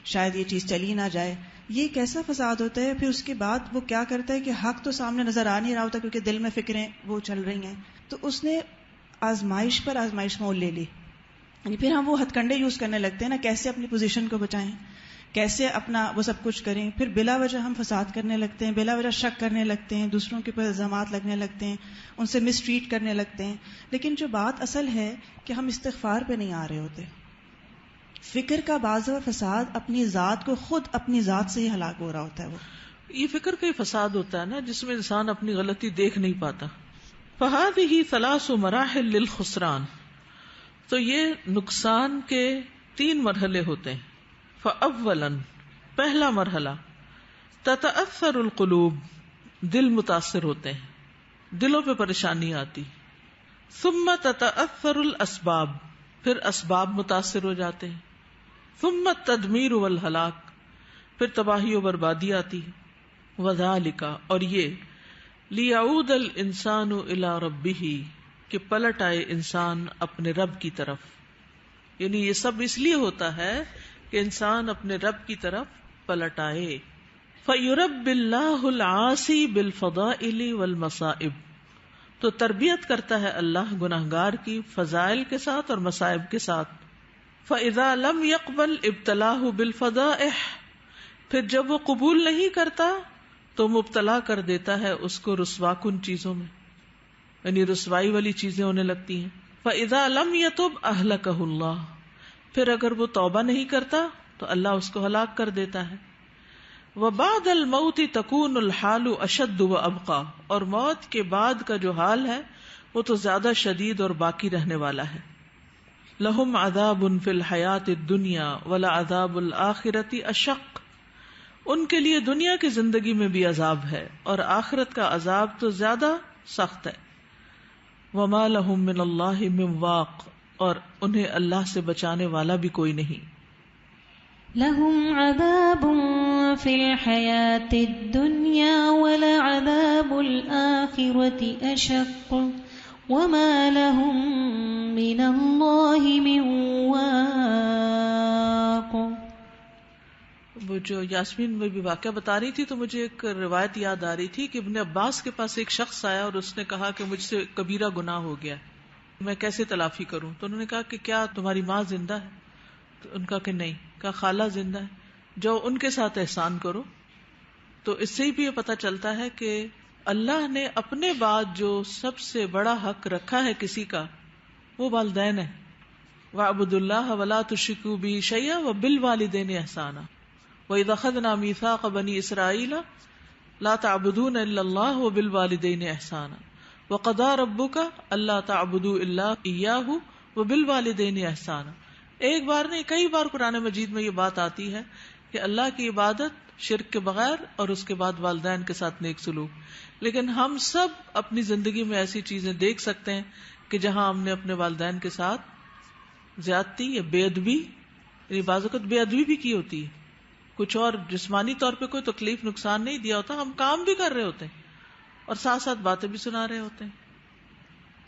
شاید یہ چیز چلی نہ جائے. یہ کیسا فساد ہوتا ہے؟ پھر اس کے بعد وہ کیا کرتا ہے کہ حق تو سامنے نظر آ نہیں رہا ہوتا کیونکہ دل میں فکریں وہ چل رہی ہیں، تو اس نے آزمائش پر آزمائش مول لے لی. یعنی پھر ہم وہ ہتھ کنڈے یوز کرنے لگتے ہیں نا، کیسے اپنی پوزیشن کو بچائیں، کیسے اپنا وہ سب کچھ کریں. پھر بلا وجہ ہم فساد کرنے لگتے ہیں، بلا وجہ شک کرنے لگتے ہیں، دوسروں کے اوپر الزامات لگنے لگتے ہیں، ان سے مس ٹریٹ کرنے لگتے ہیں. لیکن جو بات اصل ہے کہ ہم استغفار پہ نہیں آ رہے ہوتے. فکر کا بعض و فساد اپنی ذات کو خود اپنی ذات سے ہی ہلاک ہو رہا ہوتا ہے. وہ یہ فکر کا ہی فساد ہوتا ہے نا، جس میں انسان اپنی غلطی دیکھ نہیں پاتا. فَهَذِهِ ثَلَاثُ مَرَاحِلْ لِلْخُسْرَانِ، تو یہ نقصان کے 3 مرحلے ہوتے ہیں. فَأَوَّلًا، پہلا مرحلہ، تَتَأَثَّرُ الْقُلُوبُ، دل متاثر ہوتے ہیں، دلوں پہ پریشانی آتی. ثُمَّ تَتَأَثَّرُ الْأَسْبَابُ، پھر اسباب متاثر ہو جاتے ہیں. ثُمَّ التَّدْمِيرُ وَالْهَلَاكُ، پھر تباہی و بربادی آتی ہے. وَذَلِكَ، اور یہ، لِيَعُودَ الْإِنسَانُ إِلَىٰ رَبِّهِ، کہ پلٹ آئے انسان اپنے رب کی طرف. یعنی یہ سب اس لیے ہوتا ہے کہ انسان اپنے رب کی طرف پلٹ آئے. فَيُرَبِّ اللَّهُ الْعَاصِي بِالْفَضَائِلِ وَالْمَصَائِبِ، تو تربیت کرتا ہے اللہ گناہگار کی فضائل کے ساتھ اور مصائب کے ساتھ. فَإِذَا لَمْ يَقْبَلْ ابْتَلَاهُ بِالْفَضَائِحِ، پھر جب وہ قبول نہیں کرتا تو مبتلا کر دیتا ہے اس کو رسوا کن چیزوں میں، یعنی رسوائی والی چیزیں ہونے لگتی ہیں. فَإِذَا لَمْ يَتُبْ أَهْلَكَهُ اللَّهُ، پھر اگر وہ توبہ نہیں کرتا تو اللہ اس کو ہلاک کر دیتا ہے. وَبَعْدَ الْمَوْتِ تَكُونُ الْحَالُ أَشَدُّ وَأَبْقَى، اور موت کے بعد کا جو حال ہے وہ تو زیادہ شدید اور باقی رہنے والا ہے. لَهُمْ عَذَابٌ فِي الْحَيَاةِ الدُّنْيَا وَلَعَذَابُ الْآخِرَةِ أَشَقُّ، ان کے لیے دنیا کی زندگی میں بھی عذاب ہے اور آخرت کا عذاب تو زیادہ سخت ہے. وَمَا لَهُم مِّنَ اللَّهِ مِن وَاقٍ، اور انہیں اللہ سے بچانے والا بھی کوئی نہیں. لهم عذاب في الحياة الدنيا ولعذاب الآخرة أشق وما لهم من الله من واق. وہ جو یاسمین میں بھی واقعہ بتا رہی تھی تو مجھے ایک روایت یاد آ رہی تھی کہ ابن عباس کے پاس ایک شخص آیا اور اس نے کہا کہ مجھ سے کبیرہ گناہ ہو گیا، میں کیسے تلافی کروں؟ تو انہوں نے کہا کہ کیا تمہاری ماں زندہ ہے؟ تو ان کا کہ نہیں. کہا خالہ زندہ ہے، جو ان کے ساتھ احسان کرو. تو اس سے بھی یہ پتہ چلتا ہے کہ اللہ نے اپنے بعد جو سب سے بڑا حق رکھا ہے کسی کا وہ والدین ہے. وَاعْبُدُوا اللَّهَ وَلَا تُشْرِكُوا بِهِ شَيْئًا وَبِالْوَالِدَيْنِ إِحْسَانًا وَإِذْ أَخَذْنَا مِيثَاقَ بَنِي إِسْرَائِيلَ لَا تَعْبُدُونَ إِلَّا اللَّهَ وَبِالْوَالِدَيْنِ إِحْسَانًا وَقَضَىٰ رَبُّكَ أَلَّا تَعْبُدُوا إِلَّا إِيَّاهُ وَبِالْوَالِدَيْنِ إِحْسَانًا. ایک بار نہیں، کئی بار قرآن مجید میں یہ بات آتی ہے کہ اللہ کی عبادت شرک کے بغیر اور اس کے بعد والدین کے ساتھ نیک سلوک. لیکن ہم سب اپنی زندگی میں ایسی چیزیں دیکھ سکتے ہیں کہ جہاں ہم نے اپنے والدین کے ساتھ زیادتی یا بے ادبی، یعنی بعض اوقات بے ادبی بھی کی ہوتی ہے. کچھ اور جسمانی طور پہ کوئی تکلیف نقصان نہیں دیا ہوتا، ہم کام بھی کر رہے ہوتے ہیں اور ساتھ ساتھ باتیں بھی سنا رہے ہوتے ہیں،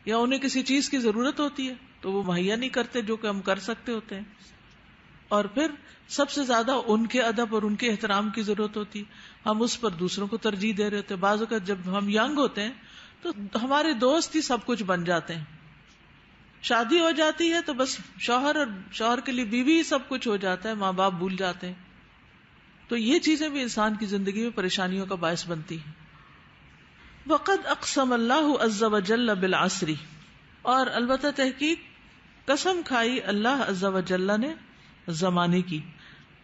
یا انہیں کسی چیز کی ضرورت ہوتی ہے تو وہ مہیا نہیں کرتے جو کہ ہم کر سکتے ہوتے ہیں. اور پھر سب سے زیادہ ان کے ادب اور ان کے احترام کی ضرورت ہوتی ہے، ہم اس پر دوسروں کو ترجیح دے رہے ہوتے ہیں. بعض اوقات جب ہم ینگ ہوتے ہیں تو ہمارے دوست ہی سب کچھ بن جاتے ہیں، شادی ہو جاتی ہے تو بس شوہر اور شوہر کے لیے بیوی ہی سب کچھ ہو جاتا ہے، ماں باپ بھول جاتے ہیں. تو یہ چیزیں بھی انسان کی زندگی میں پریشانیوں کا باعث بنتی ہیں. وقد اقسم اللہ عز وجل بالعصر، اور البتہ تحقیق قسم کھائی اللہ عز وجل نے زمانے کی.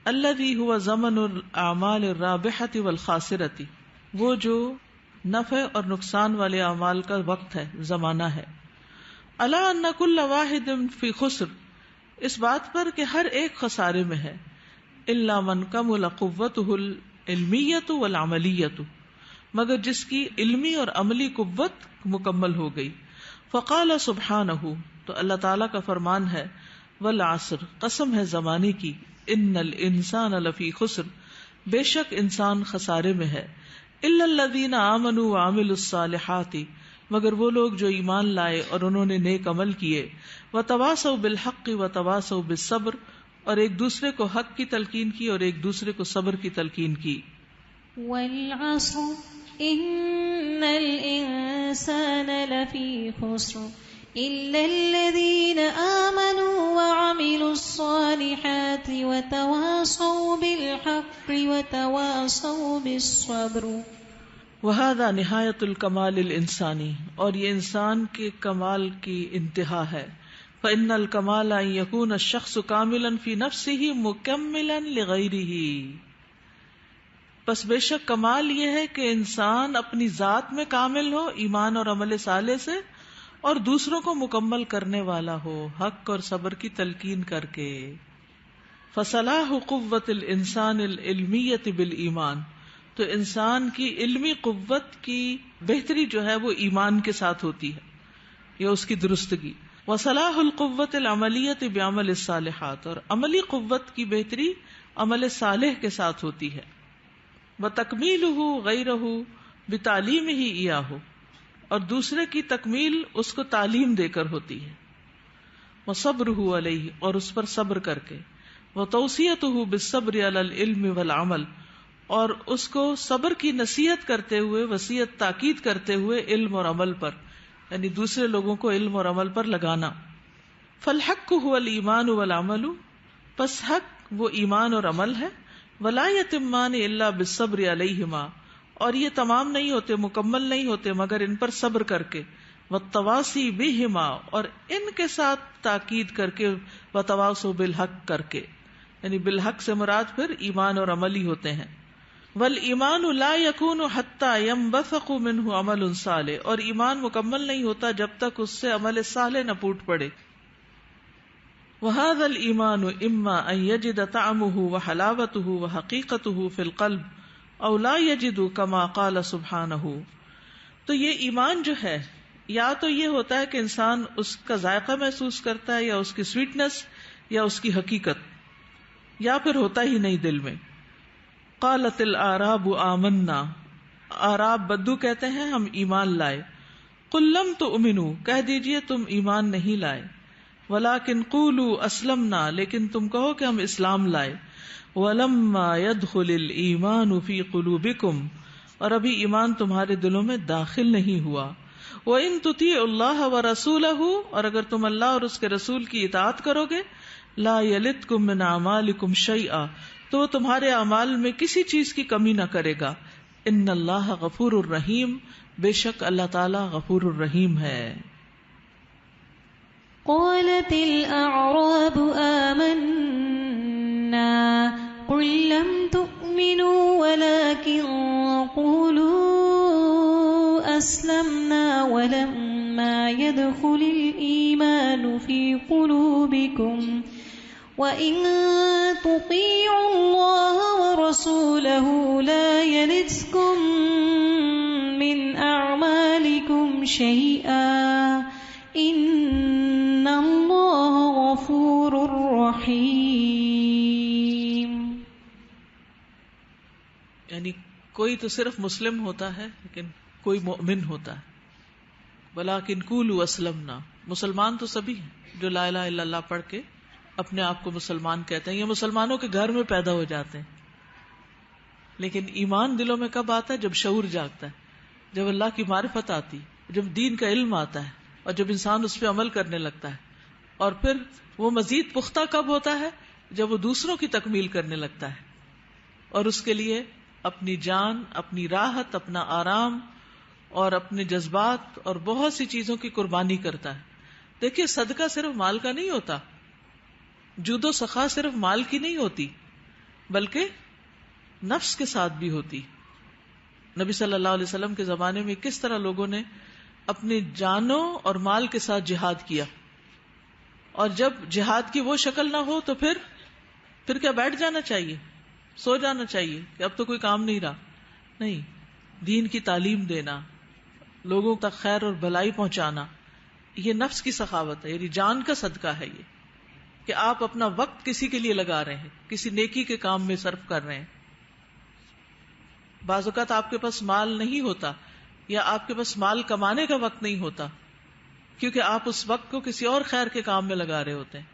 الذی هو زمن الاعمال الرابحۃ والخاسرۃ، وہ جو نفع اور نقصان والے اعمال کا وقت ہے، زمانہ ہے. الا ان کل واحد فی خسر، اس بات پر کہ ہر ایک خسارے میں ہے. الا من کمل قوتہ العلمیۃ والعملیۃ، مگر جس کی علمی اور عملی قوت مکمل ہو گئی. فقال سبحانہ، تو اللہ تعالیٰ کا فرمان ہے، والعصر، قسم ہے زمانے کی، ان الانسان لفی خسر، بے شک انسان خسارے میں ہے. الا الذین آمنوا وعملوا الصالحات، مگر وہ لوگ جو ایمان لائے اور انہوں نے نیک عمل کیے. وتواصوا بالحق وتواصوا بالصبر، اور ایک دوسرے کو حق کی تلقین کی اور ایک دوسرے کو صبر کی تلقین کی. والعصر ان الانسان لفی خسر الا الذین آمنوا وعملوا الصالحات وتواصوا بالحق وتواصوا بالصبر. وہذا نہایت الکمال الانسانی، اور یہ انسان کے کمال کی انتہا ہے. فإن الکمال ان یکون الشخص کاملا فی نفسہ مکملا لغیرہ، پس بے شک کمال یہ ہے کہ انسان اپنی ذات میں کامل ہو ایمان اور عمل صالح سے، اور دوسروں کو مکمل کرنے والا ہو حق اور صبر کی تلقین کر کے. فصلاح قوت الانسان العلمیۃ بالایمان، تو انسان کی علمی قوت کی بہتری جو ہے وہ ایمان کے ساتھ ہوتی ہے یا اس کی درستگی. وصلاح القوت العملیۃ بعمل الصالحات، اور عملی قوت کی بہتری عمل صالح کے ساتھ ہوتی ہے. وتکمیلہ غیرہ بتعلیمہ ایاہ، اور دوسرے کی تکمیل اس کو تعلیم دے کر ہوتی ہے. وصبرہ علیہ، اور اس پر صبر کر کے. وتوصیتہ بالصبر علی العلم والعمل، اور اس کو صبر کی نصیحت کرتے ہوئے، وصیت تاکید کرتے ہوئے علم اور عمل پر، یعنی دوسرے لوگوں کو علم اور عمل پر لگانا. فالحق هو الایمان والعمل، پس حق وہ ایمان اور عمل ہے. ولا یتمان الا بالصبر علیہما، اور یہ تمام نہیں ہوتے، مکمل نہیں ہوتے مگر ان پر صبر کر کے. والتواصی بہما، اور ان کے ساتھ تاکید کر کے. وتواصوا بالحق کر کے، یعنی بالحق سے مراد پھر ایمان اور عمل ہی ہوتے ہیں. والایمان لا یکون حتی ینبثق منہ عمل صالح، اور ایمان مکمل نہیں ہوتا جب تک اس سے عمل صالح نہ پھوٹ پڑے. وهذا الایمان اما ان یجد طعمه وحلاوته وحقیقته فی القلب او لا یجد کما قال سبحانہ. تو یہ ایمان جو ہے یا تو یہ ہوتا ہے کہ انسان اس کا ذائقہ محسوس کرتا ہے یا اس کی سویٹنس یا اس کی حقیقت، یا پھر ہوتا ہی نہیں دل میں. قالت الاعراب آمنا، اعراب بدو کہتے ہیں ہم ایمان لائے. قل لم تؤمنوا، کہہ دیجئے تم ایمان نہیں لائے. ولکن قولوا اسلمنا، لیکن تم کہو کہ ہم اسلام لائے. ولما يدخل الایمان فی قلوبکم، اور ابھی ایمان تمہارے دلوں میں داخل نہیں ہوا. وان تطیعوا اللہ ورسولہ، اور اگر تم اللہ اور اس کے رسول کی اطاعت کرو گے. لا یلتکم من اعمالکم شیئا، تو وہ تمہارے اعمال میں کسی چیز کی کمی نہ کرے گا. ان اللہ غفور الرحیم، بے شک اللہ تعالی غفور الرحیم ہے. قالت الأعراب آمنا قل لم تؤمنوا ولكن قولوا أسلمنا ولما يدخل الإيمان في قلوبكم وَإِن تُطِيعُوا اللَّهَ وَرَسُولَهُ لَا يَلِتْكُم مِّنْ أَعْمَالِكُمْ شَيْئًا إِنَّ اللَّهَ غَفُورٌ رَّحِيمٌ. یعنی کوئی تو صرف مسلم ہوتا ہے لیکن کوئی مومن ہوتا ہے. وَلَٰكِن قُولُوا أَسْلَمْنَا، مسلمان تو سبھی ہیں جو لا الہ الا اللہ پڑھ کے اپنے آپ کو مسلمان کہتے ہیں. یہ مسلمانوں کے گھر میں پیدا ہو جاتے ہیں، لیکن ایمان دلوں میں کب آتا ہے؟ جب شعور جاگتا ہے، جب اللہ کی معرفت آتی، جب دین کا علم آتا ہے، اور جب انسان اس پہ عمل کرنے لگتا ہے. اور پھر وہ مزید پختہ کب ہوتا ہے؟ جب وہ دوسروں کی تکمیل کرنے لگتا ہے اور اس کے لیے اپنی جان، اپنی راحت، اپنا آرام اور اپنے جذبات اور بہت سی چیزوں کی قربانی کرتا ہے. دیکھیے صدقہ صرف مال کا نہیں ہوتا، جود و سخا صرف مال کی نہیں ہوتی، بلکہ نفس کے ساتھ بھی ہوتی. نبی صلی اللہ علیہ وسلم کے زمانے میں کس طرح لوگوں نے اپنی جانوں اور مال کے ساتھ جہاد کیا، اور جب جہاد کی وہ شکل نہ ہو تو پھر کیا بیٹھ جانا چاہیے، سو جانا چاہیے کہ اب تو کوئی کام نہیں رہا؟ نہیں، دین کی تعلیم دینا، لوگوں تک خیر اور بھلائی پہنچانا، یہ نفس کی سخاوت ہے، یعنی جان کا صدقہ ہے یہ، کہ آپ اپنا وقت کسی کے لیے لگا رہے ہیں، کسی نیکی کے کام میں صرف کر رہے ہیں. بعض اوقات آپ کے پاس مال نہیں ہوتا یا آپ کے پاس مال کمانے کا وقت نہیں ہوتا، کیونکہ آپ اس وقت کو کسی اور خیر کے کام میں لگا رہے ہوتے ہیں.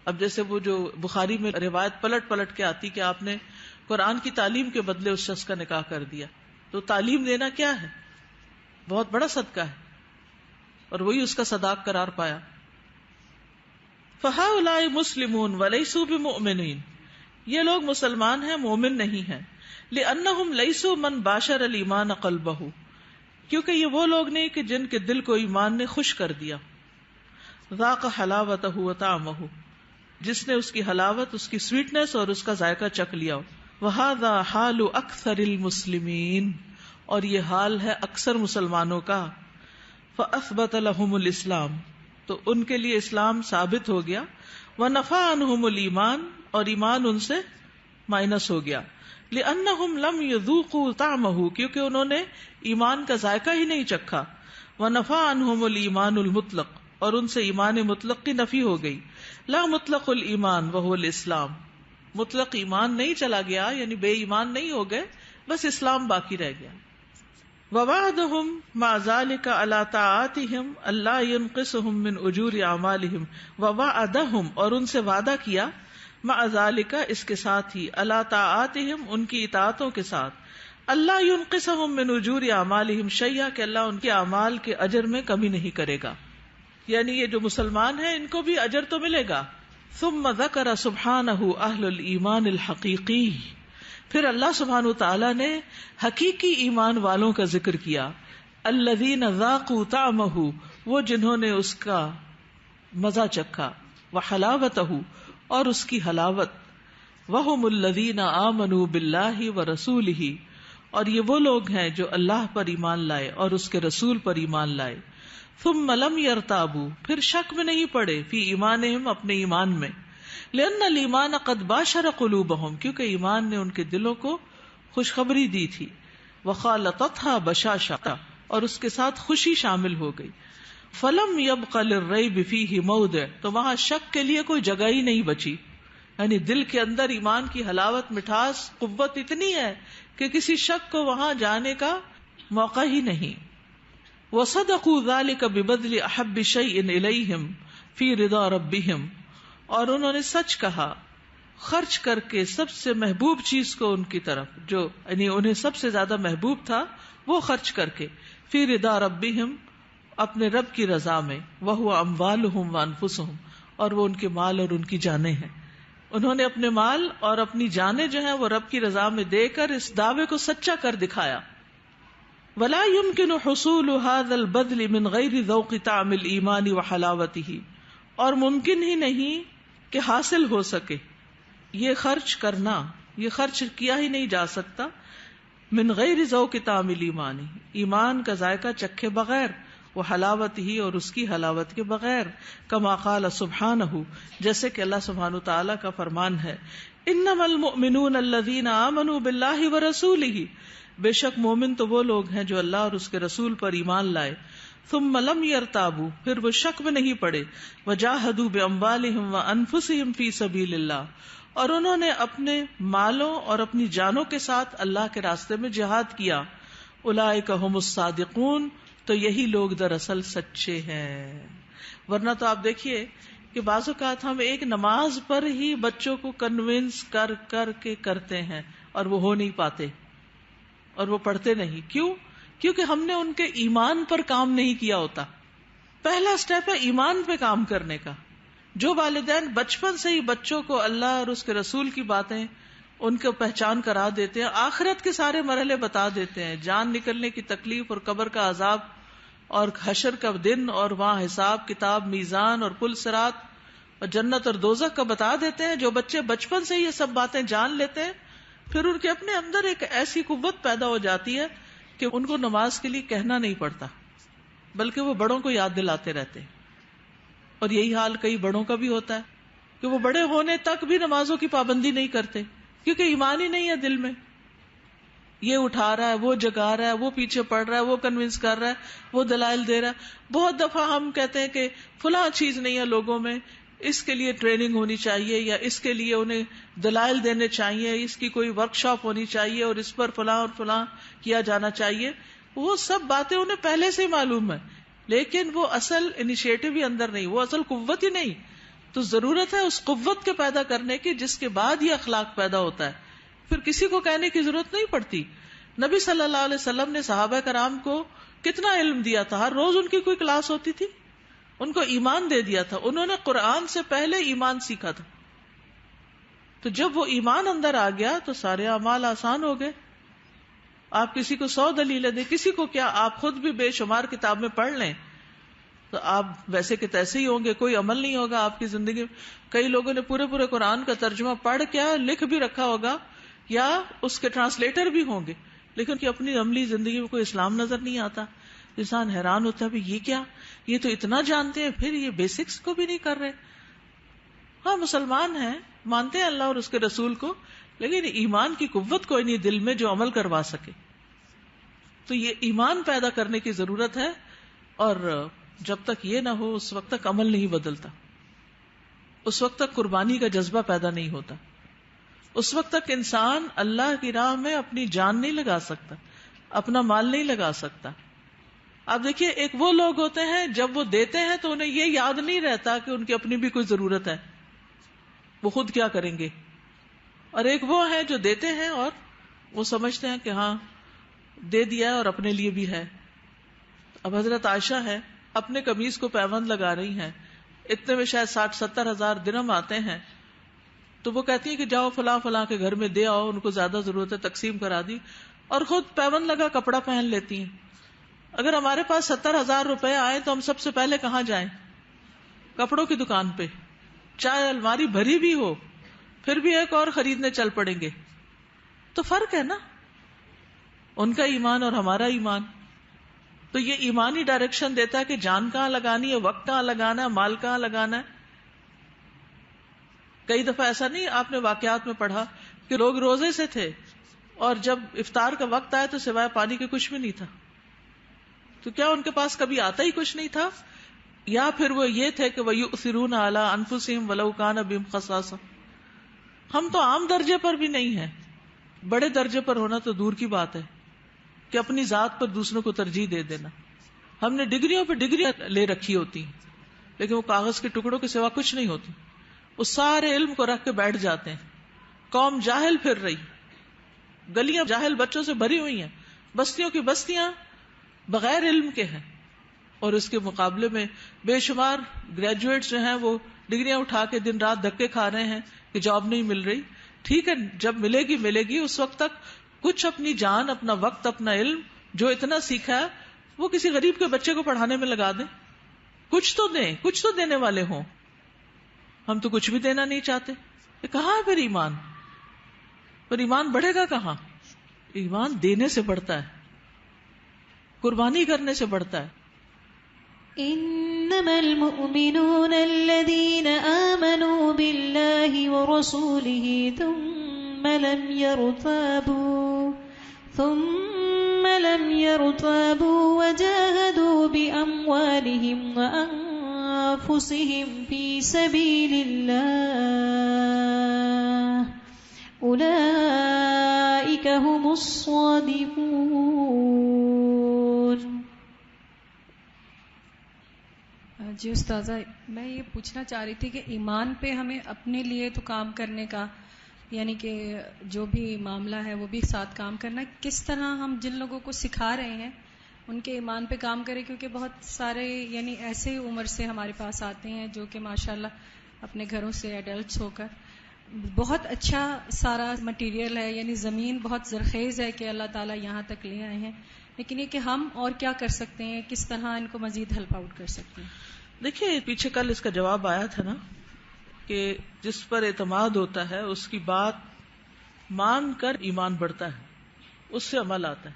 اب جیسے وہ جو بخاری میں روایت پلٹ پلٹ کے آتی کہ آپ نے قرآن کی تعلیم کے بدلے اس شخص کا نکاح کر دیا، تو تعلیم دینا کیا ہے؟ بہت بڑا صدقہ ہے، اور وہی اس کا صداق قرار پایا. فَهَؤُلَاءِ مُسْلِمُونَ وَلَيْسُوا بِمُؤْمِنِينَ، یہ لوگ مسلمان ہیں مومن نہیں ہیں. لِأَنَّهُمْ لَيْسُوا مَنْ بَاشَرَ الْإِيمَانَ قَلْبَهُ، کیونکہ یہ وہ لوگ نہیں کہ جن کے دل کو ایمان نے خوش کر دیا. ذَاقَ حَلَاوَتَهُ وَطَعْمَهُ، جس نے اس کی حلاوت، اس کی سویٹنس اور اس کا ذائقہ چکھ لیا. وَهَذَا حَالُ أَكْثَرِ الْمُسْلِمِينَ، اور یہ حال ہے اکثر مسلمانوں کا. فَأَثْبَتَ لَهُمُ الْإِسْلَامُ، تو ان کے لیے اسلام ثابت ہو گیا. وَنَفَى عَنْهُمُ الْإِيمَانُ، اور ایمان ان سے مائنس ہو گیا. لِأَنَّهُمْ لَمْ يَذُوقُوا طَعْمَهُ، کیونکہ انہوں نے ایمان کا ذائقہ ہی نہیں چکھا. وَنَفَى عَنْهُمُ الْإِيمَانُ الْمُطْلَقُ، اور ان سے ایمان مطلق کی نفی ہو گئی. لا مطلق الایمان وهو الاسلام، مطلق ایمان نہیں چلا گیا، یعنی بے ایمان نہیں ہو گئے، بس اسلام باقی رہ گیا. ووعدهم مع ذلك على طاعاتهم الا ينقصهم من اجور اعمالهم، ووعدهم، اور ان سے وعدہ کیا، مع ذلك، اس کے ساتھ ہی، على طاعاتهم، ان کی اطاعتوں کے ساتھ، اللہ ينقصهم من اجور اعمالهم شيئا، کہ اللہ ان کے اعمال کے اجر میں کمی نہیں کرے گا. یعنی یہ جو مسلمان ہیں ان کو بھی اجر تو ملے گا. ثم ذکر سبحانہ اہل الایمان الحقیقی، پھر اللہ سبحانہ تعالی نے حقیقی ایمان والوں کا ذکر کیا. الذین ذاقوا طعمہ، وہ جنہوں نے اس کا مزہ چکھا، وحلاوتہ، اور اس کی حلاوت. وہم الذین آمنوا باللہ ورسولہ، اور یہ وہ لوگ ہیں جو اللہ پر ایمان لائے اور اس کے رسول پر ایمان لائے. ثم لم يرتابوا، پھر شک میں نہیں پڑے، فی ایمانہم، اپنے ایمان میں. لأن الایمان قد باشر قلوبہم، کیونکہ ایمان نے ان کے دلوں کو خوشخبری دی تھی. وخالطتها بشاشہ، اور اس کے ساتھ خوشی شامل ہو گئی. فلم يبق للریب فیہ موضع، تو وہاں شک کے لیے کوئی جگہ ہی نہیں بچی. یعنی دل کے اندر ایمان کی حلاوت، مٹھاس، قوت اتنی ہے کہ کسی شک کو وہاں جانے کا موقع ہی نہیں. وصدقوا ذلك ببذل احب شيء اليهم في رضا ربهم، اور انہوں نے سچ کہا خرچ کر کے سب سے محبوب چیز کو ان کی طرف، جو یعنی انہیں سب سے زیادہ محبوب تھا، وہ خرچ کر کے، فی رضا ربهم، اپنے رب کی رضا میں. وهو اموالهم وانفسهم، اور وہ ان کے مال اور ان کی جانیں ہیں. انہوں نے اپنے مال اور اپنی جانیں جو ہیں وہ رب کی رضا میں دے کر اس دعوے کو سچا کر دکھایا. ولا يمكن حصول هذا البذل من غیر ذوق طعم الایمان وحلاوته، اور ممکن ہی نہیں کہ حاصل ہو سکے یہ خرچ کرنا، یہ خرچ کیا ہی نہیں جا سکتا، من غیر ذوق طعم الایمان، ایمان کا ذائقہ چکھے بغیر، وحلاوته، اور اس کی حلاوت کے بغیر. کما قال سبحانہ، جیسے کہ اللہ سبحانہ تعالی کا فرمان ہے، انما المؤمنون الذین آمنوا باللہ ورسولہ، بے شک مومن تو وہ لوگ ہیں جو اللہ اور اس کے رسول پر ایمان لائے. ثم لم يرتابوا، پھر وہ شک میں نہیں پڑے. وجاہدوا باموالہم وانفسہم فی سبیل اللہ، اور انہوں نے اپنے مالوں اور اپنی جانوں کے ساتھ اللہ کے راستے میں جہاد کیا. اولئک ھم الصادقون، تو یہی لوگ دراصل سچے ہیں. ورنہ تو آپ دیکھیے کہ بعض اوقات ہم ایک نماز پر ہی بچوں کو کنونس کر کر کے کرتے ہیں اور وہ ہو نہیں پاتے اور وہ پڑھتے نہیں. کیوں؟ کیونکہ ہم نے ان کے ایمان پر کام نہیں کیا ہوتا. پہلا سٹیپ ہے ایمان پہ کام کرنے کا. جو والدین بچپن سے ہی بچوں کو اللہ اور اس کے رسول کی باتیں ان کو پہچان کرا دیتے ہیں، آخرت کے سارے مرحلے بتا دیتے ہیں، جان نکلنے کی تکلیف اور قبر کا عذاب اور حشر کا دن اور وہاں حساب کتاب، میزان اور پل صراط اور جنت اور دوزخ کا بتا دیتے ہیں. جو بچے بچپن سے یہ سب باتیں جان لیتے ہیں، پھر ان کے اپنے اندر ایک ایسی قوت پیدا ہو جاتی ہے کہ ان کو نماز کے لیے کہنا نہیں پڑتا، بلکہ وہ بڑوں کو یاد دلاتے رہتے ہیں. اور یہی حال کئی بڑوں کا بھی ہوتا ہے کہ وہ بڑے ہونے تک بھی نمازوں کی پابندی نہیں کرتے، کیونکہ ایمان ہی نہیں ہے دل میں. یہ اٹھا رہا ہے، وہ جگا رہا ہے، وہ پیچھے پڑ رہا ہے، وہ کنونس کر رہا ہے، وہ دلائل دے رہا ہے. بہت دفعہ ہم کہتے ہیں کہ فلاں چیز نہیں ہے لوگوں میں، اس کے لیے ٹریننگ ہونی چاہیے، یا اس کے لیے انہیں دلائل دینے چاہیے، اس کی کوئی ورک شاپ ہونی چاہیے، اور اس پر فلاں اور فلاں کیا جانا چاہیے. وہ سب باتیں انہیں پہلے سے ہی معلوم ہے، لیکن وہ اصل انیشیٹو ہی اندر نہیں، وہ اصل قوت ہی نہیں. تو ضرورت ہے اس قوت کے پیدا کرنے کی جس کے بعد یہ اخلاق پیدا ہوتا ہے. پھر کسی کو کہنے کی ضرورت نہیں پڑتی. نبی صلی اللہ علیہ وسلم نے صحابہ کرام کو کتنا علم دیا تھا. ہر روز ان کی کوئی کلاس ہوتی تھی. ان کو ایمان دے دیا تھا. انہوں نے قرآن سے پہلے ایمان سیکھا تھا. تو جب وہ ایمان اندر آ گیا تو سارے اعمال آسان ہو گئے. آپ کسی کو 100 دلیلیں دیں, کسی کو کیا, آپ خود بھی بے شمار کتاب میں پڑھ لیں تو آپ ویسے کہ تیسے ہی ہوں گے, کوئی عمل نہیں ہوگا آپ کی زندگی میں. کئی لوگوں نے پورے قرآن کا ترجمہ پڑھ کیا لکھ بھی رکھا ہوگا یا اس کے ٹرانسلیٹر بھی ہوں گے, لیکن کہ اپنی عملی زندگی میں کوئی اسلام نظر نہیں آتا. انسان حیران ہوتا ہے یہ کیا, یہ تو اتنا جانتے ہیں پھر یہ بیسکس کو بھی نہیں کر رہے. ہاں مسلمان ہیں, مانتے ہیں اللہ اور اس کے رسول کو, لیکن ایمان کی قوت کوئی نہیں دل میں جو عمل کروا سکے. تو یہ ایمان پیدا کرنے کی ضرورت ہے, اور جب تک یہ نہ ہو اس وقت تک عمل نہیں بدلتا, اس وقت تک قربانی کا جذبہ پیدا نہیں ہوتا, اس وقت تک انسان اللہ کی راہ میں اپنی جان نہیں لگا سکتا, اپنا مال نہیں لگا سکتا. آپ دیکھیے ایک وہ لوگ ہوتے ہیں جب وہ دیتے ہیں تو انہیں یہ یاد نہیں رہتا کہ ان کی اپنی بھی کوئی ضرورت ہے, وہ خود کیا کریں گے. اور ایک وہ ہیں جو دیتے ہیں اور وہ سمجھتے ہیں کہ ہاں دے دیا ہے اور اپنے لیے بھی ہے. اب حضرت عائشہ ہے, اپنے قمیض کو پیوند لگا رہی ہیں, اتنے میں شاید 60-70 ہزار درہم آتے ہیں, تو وہ کہتی ہیں کہ جاؤ فلاں فلاں کے گھر میں دے آؤ, ان کو زیادہ ضرورت ہے, تقسیم کرا دی, اور خود پیوند لگا کپڑا پہن لیتی ہیں. اگر ہمارے پاس 70,000 روپے آئے تو ہم سب سے پہلے کہاں جائیں؟ کپڑوں کی دکان پہ, چاہے الماری بھری بھی ہو پھر بھی ایک اور خریدنے چل پڑیں گے. تو فرق ہے نا ان کا ایمان اور ہمارا ایمان. تو یہ ایمانی ڈائریکشن دیتا ہے کہ جان کہاں لگانی ہے, وقت کہاں لگانا ہے, مال کہاں لگانا ہے. کئی دفعہ ایسا نہیں آپ نے واقعات میں پڑھا کہ لوگ روزے سے تھے اور جب افطار کا وقت آیا تو سوائے پانی کے کچھ بھی نہیں تھا. تو کیا ان کے پاس کبھی آتا ہی کچھ نہیں تھا, یا پھر وہ یہ تھے کہ وَيُؤْثِرُونَ عَلَىٰ أَنفُسِهِمْ وَلَوْ كَانَ بِهِمْ خَصَاصَةٌ. ہم تو عام درجے پر بھی نہیں ہیں, بڑے درجے پر ہونا تو دور کی بات ہے کہ اپنی ذات پر دوسروں کو ترجیح دے دینا. ہم نے ڈگریوں پہ ڈگریاں لے رکھی ہوتی لیکن وہ کاغذ کے ٹکڑوں کے سوا کچھ نہیں ہوتی. اس سارے علم کو رکھ کے بیٹھ جاتے ہیں. قوم جاہل پھر رہی, گلیاں جاہل بچوں سے بھری ہوئی ہیں, بستیوں کی بستیاں بغیر علم کے ہیں, اور اس کے مقابلے میں بے شمار گریجویٹس جو ہیں وہ ڈگریاں اٹھا کے دن رات دھکے کھا رہے ہیں کہ جاب نہیں مل رہی. ٹھیک ہے, جب ملے گی, اس وقت تک کچھ اپنی جان, اپنا وقت, اپنا علم جو اتنا سیکھا ہے وہ کسی غریب کے بچے کو پڑھانے میں لگا دیں. کچھ تو دیں, کچھ تو دینے والے ہوں. ہم تو کچھ بھی دینا نہیں چاہتے. کہاں ہے پھر ایمان؟ پر ایمان بڑھے گا کہاں؟ ایمان دینے سے بڑھتا ہے, قربانی کرنے سے بڑھتا ہے. انما المؤمنون الذين آمنوا بالله ورسوله ثم لم يرتابوا وجاهدوا بأموالهم وأنفسهم في سبيل الله أولئك هم الصادقون. جی استاذہ, میں یہ پوچھنا چاہ رہی تھی کہ ایمان پہ ہمیں اپنے لیے تو کام کرنے کا, یعنی کہ جو بھی معاملہ ہے وہ بھی ساتھ کام کرنا, کس طرح ہم جن لوگوں کو سکھا رہے ہیں ان کے ایمان پہ کام کریں, کیونکہ بہت سارے یعنی ایسے عمر سے ہمارے پاس آتے ہیں جو کہ ماشاءاللہ اپنے گھروں سے ایڈلٹس ہو کر بہت اچھا سارا مٹیریل ہے, یعنی زمین بہت زرخیز ہے کہ اللہ تعالیٰ یہاں تک لے آئے ہیں, لیکن یہ کہ ہم اور کیا کر سکتے ہیں, کس طرح ان کو مزید ہیلپ آؤٹ کر سکتے ہیں. دیکھیے پیچھے کل اس کا جواب آیا تھا نا کہ جس پر اعتماد ہوتا ہے اس کی بات مان کر ایمان بڑھتا ہے, اس سے عمل آتا ہے.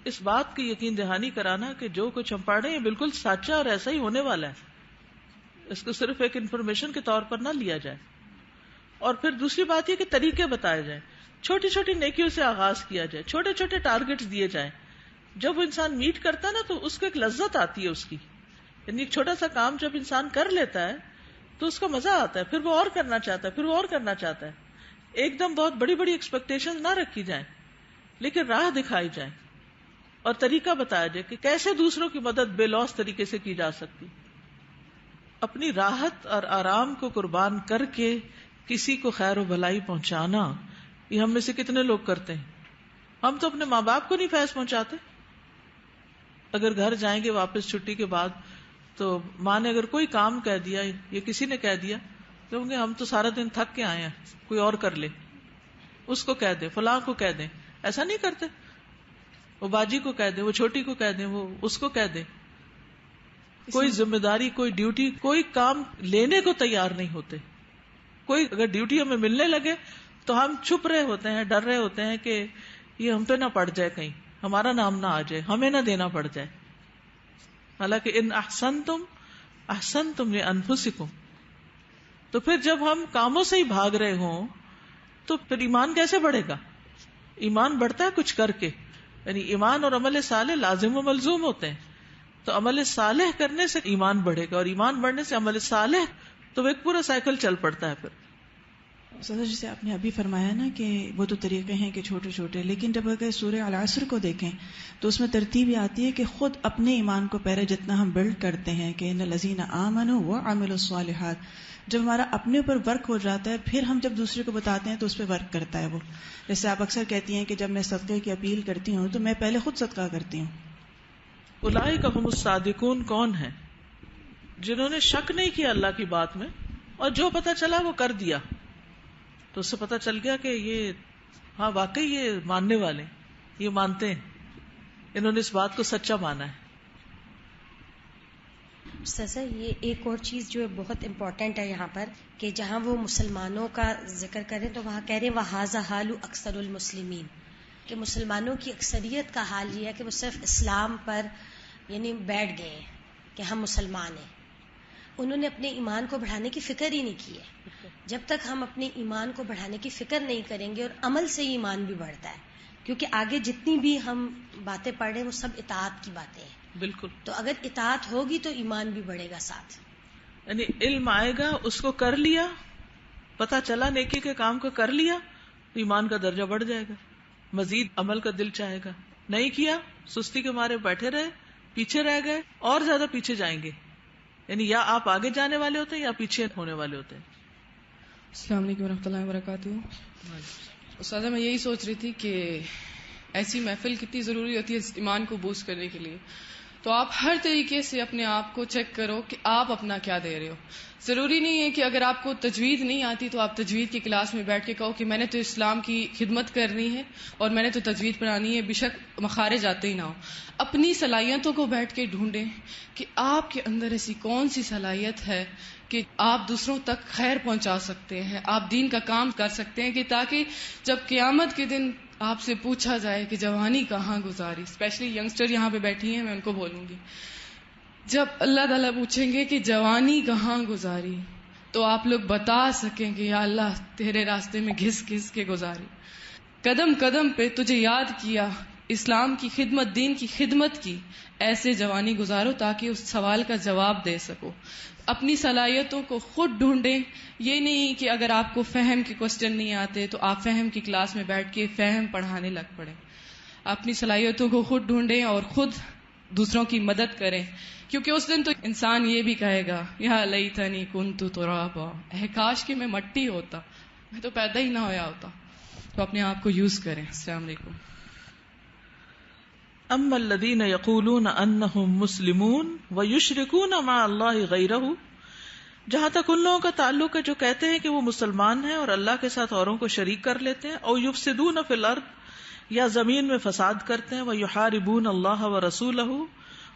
اس بات کی یقین دہانی کرانا کہ جو کچھ ہم پڑھ رہے ہیں بالکل سچا اور ایسا ہی ہونے والا ہے, اس کو صرف ایک انفارمیشن کے طور پر نہ لیا جائے. اور پھر دوسری بات یہ کہ طریقے بتائے جائیں, چھوٹی چھوٹی نیکیوں سے آغاز کیا جائے, چھوٹے چھوٹے ٹارگٹس دیے جائیں. جب وہ انسان میٹ کرتا ہے نا تو اس کو ایک لذت آتی ہے اس کی, یعنی ایک چھوٹا سا کام جب انسان کر لیتا ہے تو اس کو مزہ آتا ہے, پھر وہ اور کرنا چاہتا ہے, پھر وہ اور کرنا چاہتا ہے. ایک دم بہت بڑی بڑی ایکسپیکٹیشن نہ رکھی جائیں, لیکن راہ دکھائی جائیں اور طریقہ بتایا جائے کہ کیسے دوسروں کی مدد بے لوث طریقے سے کی جا سکتی. اپنی راحت اور آرام کو قربان کر کے کسی کو خیر و بھلائی پہنچانا، یہ ہم میں سے کتنے لوگ کرتے ہیں؟ ہم تو اپنے ماں باپ کو نہیں فیض پہنچاتے. اگر گھر جائیں گے واپس چھٹی کے بعد تو ماں نے اگر کوئی کام کہہ دیا یا کسی نے کہہ دیا تو ہم تو سارا دن تھک کے آئے ہیں، کوئی اور کر لے، اس کو کہہ دیں، فلاں کو کہہ دیں. ایسا نہیں کرتے. وہ باجی کو کہہ دیں، وہ چھوٹی کو کہہ دیں، وہ اس کو کہہ دیں. کوئی ذمہ داری، کوئی ڈیوٹی، کوئی کام لینے کو تیار نہیں ہوتے. کوئی اگر ڈیوٹی ہمیں ملنے لگے تو ہم چھپ رہے ہوتے ہیں، ڈر رہے ہوتے ہیں کہ یہ ہم پہ نہ پڑ جائے، کہیں ہمارا نام نہ آ جائے، ہمیں نہ دینا پڑ جائے. حالانکہ ان احسنتم احسنتم لانفسکم. تو پھر جب ہم کاموں سے ہی بھاگ رہے ہوں تو پھر ایمان کیسے بڑھے گا؟ ایمان بڑھتا ہے کچھ کر کے، یعنی ایمان اور عمل صالح لازم و ملزوم ہوتے ہیں. تو عمل صالح کرنے سے ایمان بڑھے گا، اور ایمان بڑھنے سے عمل صالح، تو وہ ایک پورا سائیکل چل پڑتا ہے. پھر سر جیسے آپ نے ابھی فرمایا نا کہ وہ تو طریقے ہیں کہ چھوٹے چھوٹے، لیکن جب اگر سورہ العصر کو دیکھیں تو اس میں ترتیب یہ آتی ہے کہ خود اپنے ایمان کو پہلے جتنا ہم بلڈ کرتے ہیں کہ ان الذین آمنوا وعملوا الصالحات، جب ہمارا اپنے اوپر ورک ہو جاتا ہے پھر ہم جب دوسرے کو بتاتے ہیں تو اس پہ ورک کرتا ہے وہ. جیسے آپ اکثر کہتی ہیں کہ جب میں صدقے کی اپیل کرتی ہوں تو میں پہلے خود صدقہ کرتی ہوں. اولئک هم الصادقون کون ہیں؟ جنہوں نے شک نہیں کیا اللہ کی بات میں، اور جو پتا چلا وہ کر دیا. تو اس سے پتا چل گیا کہ یہ ہاں واقعی یہ ماننے والے، یہ مانتے ہیں، انہوں نے اس بات کو سچا مانا ہے. سزا یہ ایک اور چیز جو بہت امپورٹنٹ ہے یہاں پر، کہ جہاں وہ مسلمانوں کا ذکر کریں تو وہاں کہہ رہے ہیں وَهَذَا حَالُ أَكْثَرُ الْمُسْلِمِينَ، کہ مسلمانوں کی اکثریت کا حال یہ ہے کہ وہ صرف اسلام پر یعنی بیٹھ گئے ہیں کہ ہم مسلمان ہیں. انہوں نے اپنے ایمان کو بڑھانے کی فکر ہی نہیں کی ہے. جب تک ہم اپنے ایمان کو بڑھانے کی فکر نہیں کریں گے، اور عمل سے ہی ایمان بھی بڑھتا ہے، کیونکہ آگے جتنی بھی ہم باتیں پڑھ رہے ہیں وہ سب اطاعت کی باتیں ہیں. بالکل. تو اگر اطاعت ہوگی تو ایمان بھی بڑھے گا ساتھ. یعنی علم آئے گا، اس کو کر لیا، پتا چلا نیکی کے کام کو کر لیا تو ایمان کا درجہ بڑھ جائے گا، مزید عمل کا دل چاہے گا. نہیں کیا، سستی کے مارے بیٹھے رہے، پیچھے رہ گئے، اور زیادہ پیچھے جائیں گے. یعنی یا آپ آگے جانے والے ہوتے ہیں یا پیچھے ہونے والے ہوتے ہیں. السلام علیکم ورحمۃ اللہ وبرکاتہ. استاذہ میں یہی سوچ رہی تھی کہ ایسی محفل کتنی ضروری ہوتی ہے ایمان کو بوسٹ کرنے کے لیے. تو آپ ہر طریقے سے اپنے آپ کو چیک کرو کہ آپ اپنا کیا دے رہے ہو. ضروری نہیں ہے کہ اگر آپ کو تجوید نہیں آتی تو آپ تجوید کی کلاس میں بیٹھ کے کہو کہ میں نے تو اسلام کی خدمت کرنی ہے اور میں نے تو تجوید پڑھانی ہے، بے شک مخارج آتے ہی نہ ہو. اپنی صلاحیتوں کو بیٹھ کے ڈھونڈیں کہ آپ کے اندر ایسی کون سی صلاحیت ہے کہ آپ دوسروں تک خیر پہنچا سکتے ہیں، آپ دین کا کام کر سکتے ہیں، کہ تاکہ جب قیامت کے دن آپ سے پوچھا جائے کہ جوانی کہاں گزاری. اسپیشلی ینگسٹر یہاں پہ بیٹھی ہیں، میں ان کو بولوں گی، جب اللہ تعالیٰ پوچھیں گے کہ جوانی کہاں گزاری تو آپ لوگ بتا سکیں کہ یا اللہ تیرے راستے میں گھس گھس کے گزاری، قدم قدم پہ تجھے یاد کیا، اسلام کی خدمت، دین کی خدمت کی، ایسے جوانی گزارو تاکہ اس سوال کا جواب دے سکو. اپنی صلاحیتوں کو خود ڈھونڈیں. یہ نہیں کہ اگر آپ کو فہم کے کوسچن نہیں آتے تو آپ فہم کی کلاس میں بیٹھ کے فہم پڑھانے لگ پڑیں. اپنی صلاحیتوں کو خود ڈھونڈیں اور خود دوسروں کی مدد کریں، کیونکہ اس دن تو انسان یہ بھی کہے گا یا لیتنی کنت ترابا، کاش کہ میں مٹی ہوتا، میں تو پیدا ہی نہ ہویا ہوتا. تو اپنے آپ کو یوز کریں. السلام علیکم. اما الذین یقولون انہم مسلمون ویشرکون مع اللہ غیرہ، جہاں تک ان لوگوں کا تعلق ہے جو کہتے ہیں کہ وہ مسلمان ہیں اور اللہ کے ساتھ اوروں کو شریک کر لیتے ہیں، او یفسدون فی الارض، یا زمین میں فساد کرتے ہیں، ویحاربون اللہ ورسولہ،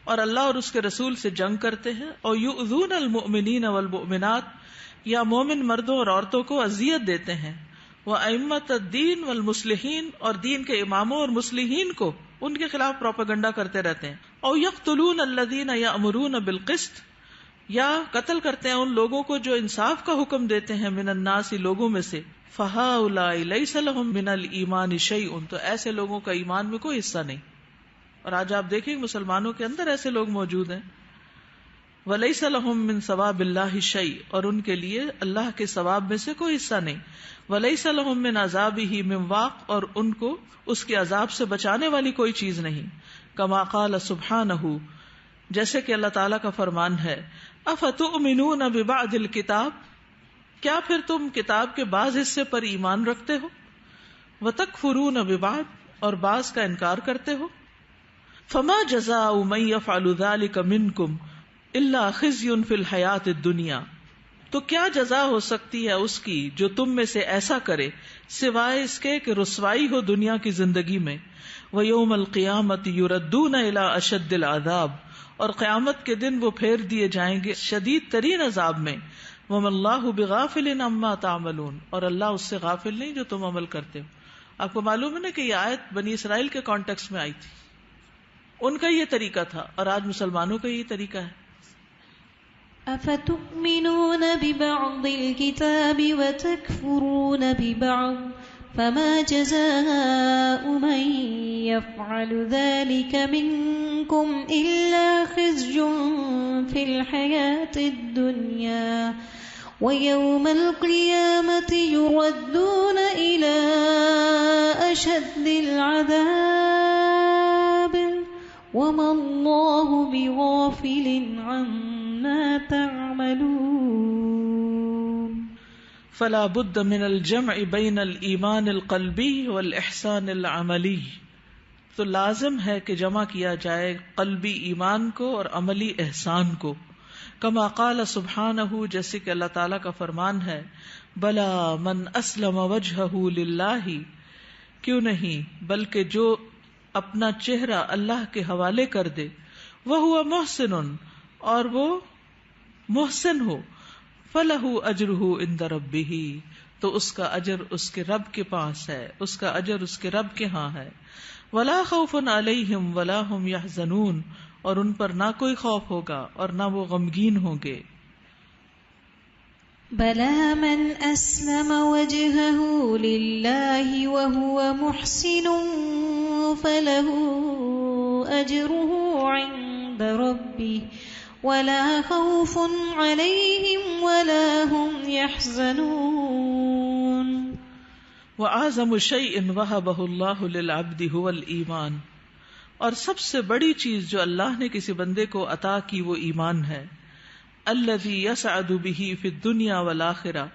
اور اللہ اور اس کے رسول سے جنگ کرتے ہیں، او یؤذون المؤمنین والمؤمنات، یا مومن مردوں اور عورتوں کو اذیت دیتے ہیں، وائمۃ الدین والمصلحین، اور دین کے اماموں اور مصلحین کو ان کے خلاف پروپیگنڈا کرتے رہتے ہیں، او یقتلون الذین یأمرون بالقسط، یا قتل کرتے ہیں ان لوگوں کو جو انصاف کا حکم دیتے ہیں، من الناس، لوگوں میں سے، فہؤلاء لیس لہم من الایمان شیء، تو ایسے لوگوں کا ایمان میں کوئی حصہ نہیں. اور آج آپ دیکھیں مسلمانوں کے اندر ایسے لوگ موجود ہیں. ولیس لہم من ثواب اللہ شیء، اور ان کے لیے اللہ کے ثواب میں سے کوئی حصہ نہیں. ولیس لہم من عذابہ من واق، اور ان کو اس کے عذاب سے بچانے والی کوئی چیز نہیں. کما قال سبحانہ، جیسے کہ اللہ تعالیٰ کا فرمان ہے افتؤمنون ببعض الکتاب، کیا پھر تم کتاب کے بعض حصے پر ایمان رکھتے ہو، وتکفرون ببعض، اور بعض کا انکار کرتے ہو. فما جزاء من يفعل ذلك منكم الا خزي في الحیات الدنیا، تو کیا جزا ہو سکتی ہے اس کی جو تم میں سے ایسا کرے سوائے اس کے کہ رسوائی ہو دنیا کی زندگی میں. وَيَوْمَ الْقِيَامَةِ يُرَدُّونَ إِلَىٰ أَشَدِّ الْعَذَابِ، اور قیامت کے دن وہ پھیر دیے جائیں گے شدید ترین عذاب میں. وَمَا اللَّهُ بِغَافِلٍ عَمَّا تَعْمَلُونَ، اور اللہ اس سے غافل نہیں جو تم عمل کرتے ہو. آپ کو معلوم ہے نا کہ یہ آیت بنی اسرائیل کے کانٹیکس میں آئی تھی، ان کا یہ طریقہ تھا، اور آج مسلمانوں کا یہ طریقہ ہے. أفتؤمنون ببعض الكتاب وتكفرون ببعض فما جزاء من يفعل ذلك منكم إلا خزي في الحياة الدنيا ويوم القيامة يردون إلى أشد العذاب وما الله بغافل عما تعملون. فلا بد من الجمع بین الایمان القلبی والاحسان العملی، تو لازم ہے کہ جمع کیا جائے قلبی ایمان کو اور عملی احسان کو. کما قال سبحانہ، جیسے کہ اللہ تعالیٰ کا فرمان ہے بلا من اسلم وجہہ للہ، کیوں نہیں بلکہ جو اپنا چہرہ اللہ کے حوالے کر دے، وہو محسن، اور وہ محسن ہو، فلہ اجرہ عند ربہ، تو اس کا اجر اس کے رب کے پاس ہے، اس کا اجر اس کے رب کے ہاں ہے. ولا خوف علیہم ولا هم یحزنون، اور ان پر نہ کوئی خوف ہوگا اور نہ وہ غمگین ہوں گے. بلى من أسلم وجهه لله وهو محسن فله أجره عند ربه ولا خوف عليهم ولا هم يحزنون. وأعظم شيء وهبه الله للعبد هو الإيمان، اور سب سے بڑی چیز جو اللہ نے کسی بندے کو عطا کی وہ ایمان ہے. الذي يسعد به في الدنيا والآخرة،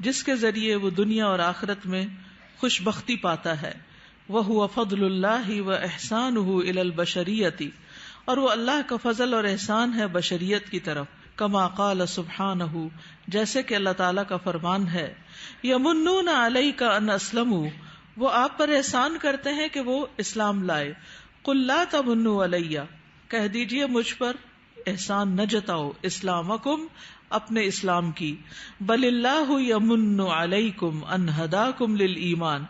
جس کے ذریعے وہ دنیا اور آخرت میں خوش بختی پاتا ہے. وهو فضل الله وإحسانه إلى البشرية، اور وہ اللہ کا فضل اور احسان ہے بشریت کی طرف. کما قال سبحانہ، جیسے کہ اللہ تعالیٰ کا فرمان ہے یمنون علیک ان اسلموا، وہ آپ پر احسان کرتے ہیں کہ وہ اسلام لائے. قل لا تمنوا علی، کہہ دیجئے مجھ پر احسان نہ جتاؤ، اسلامکم، اپنے اسلام کی. بل اللہ یمن علیکم ان ہداکم للایمان،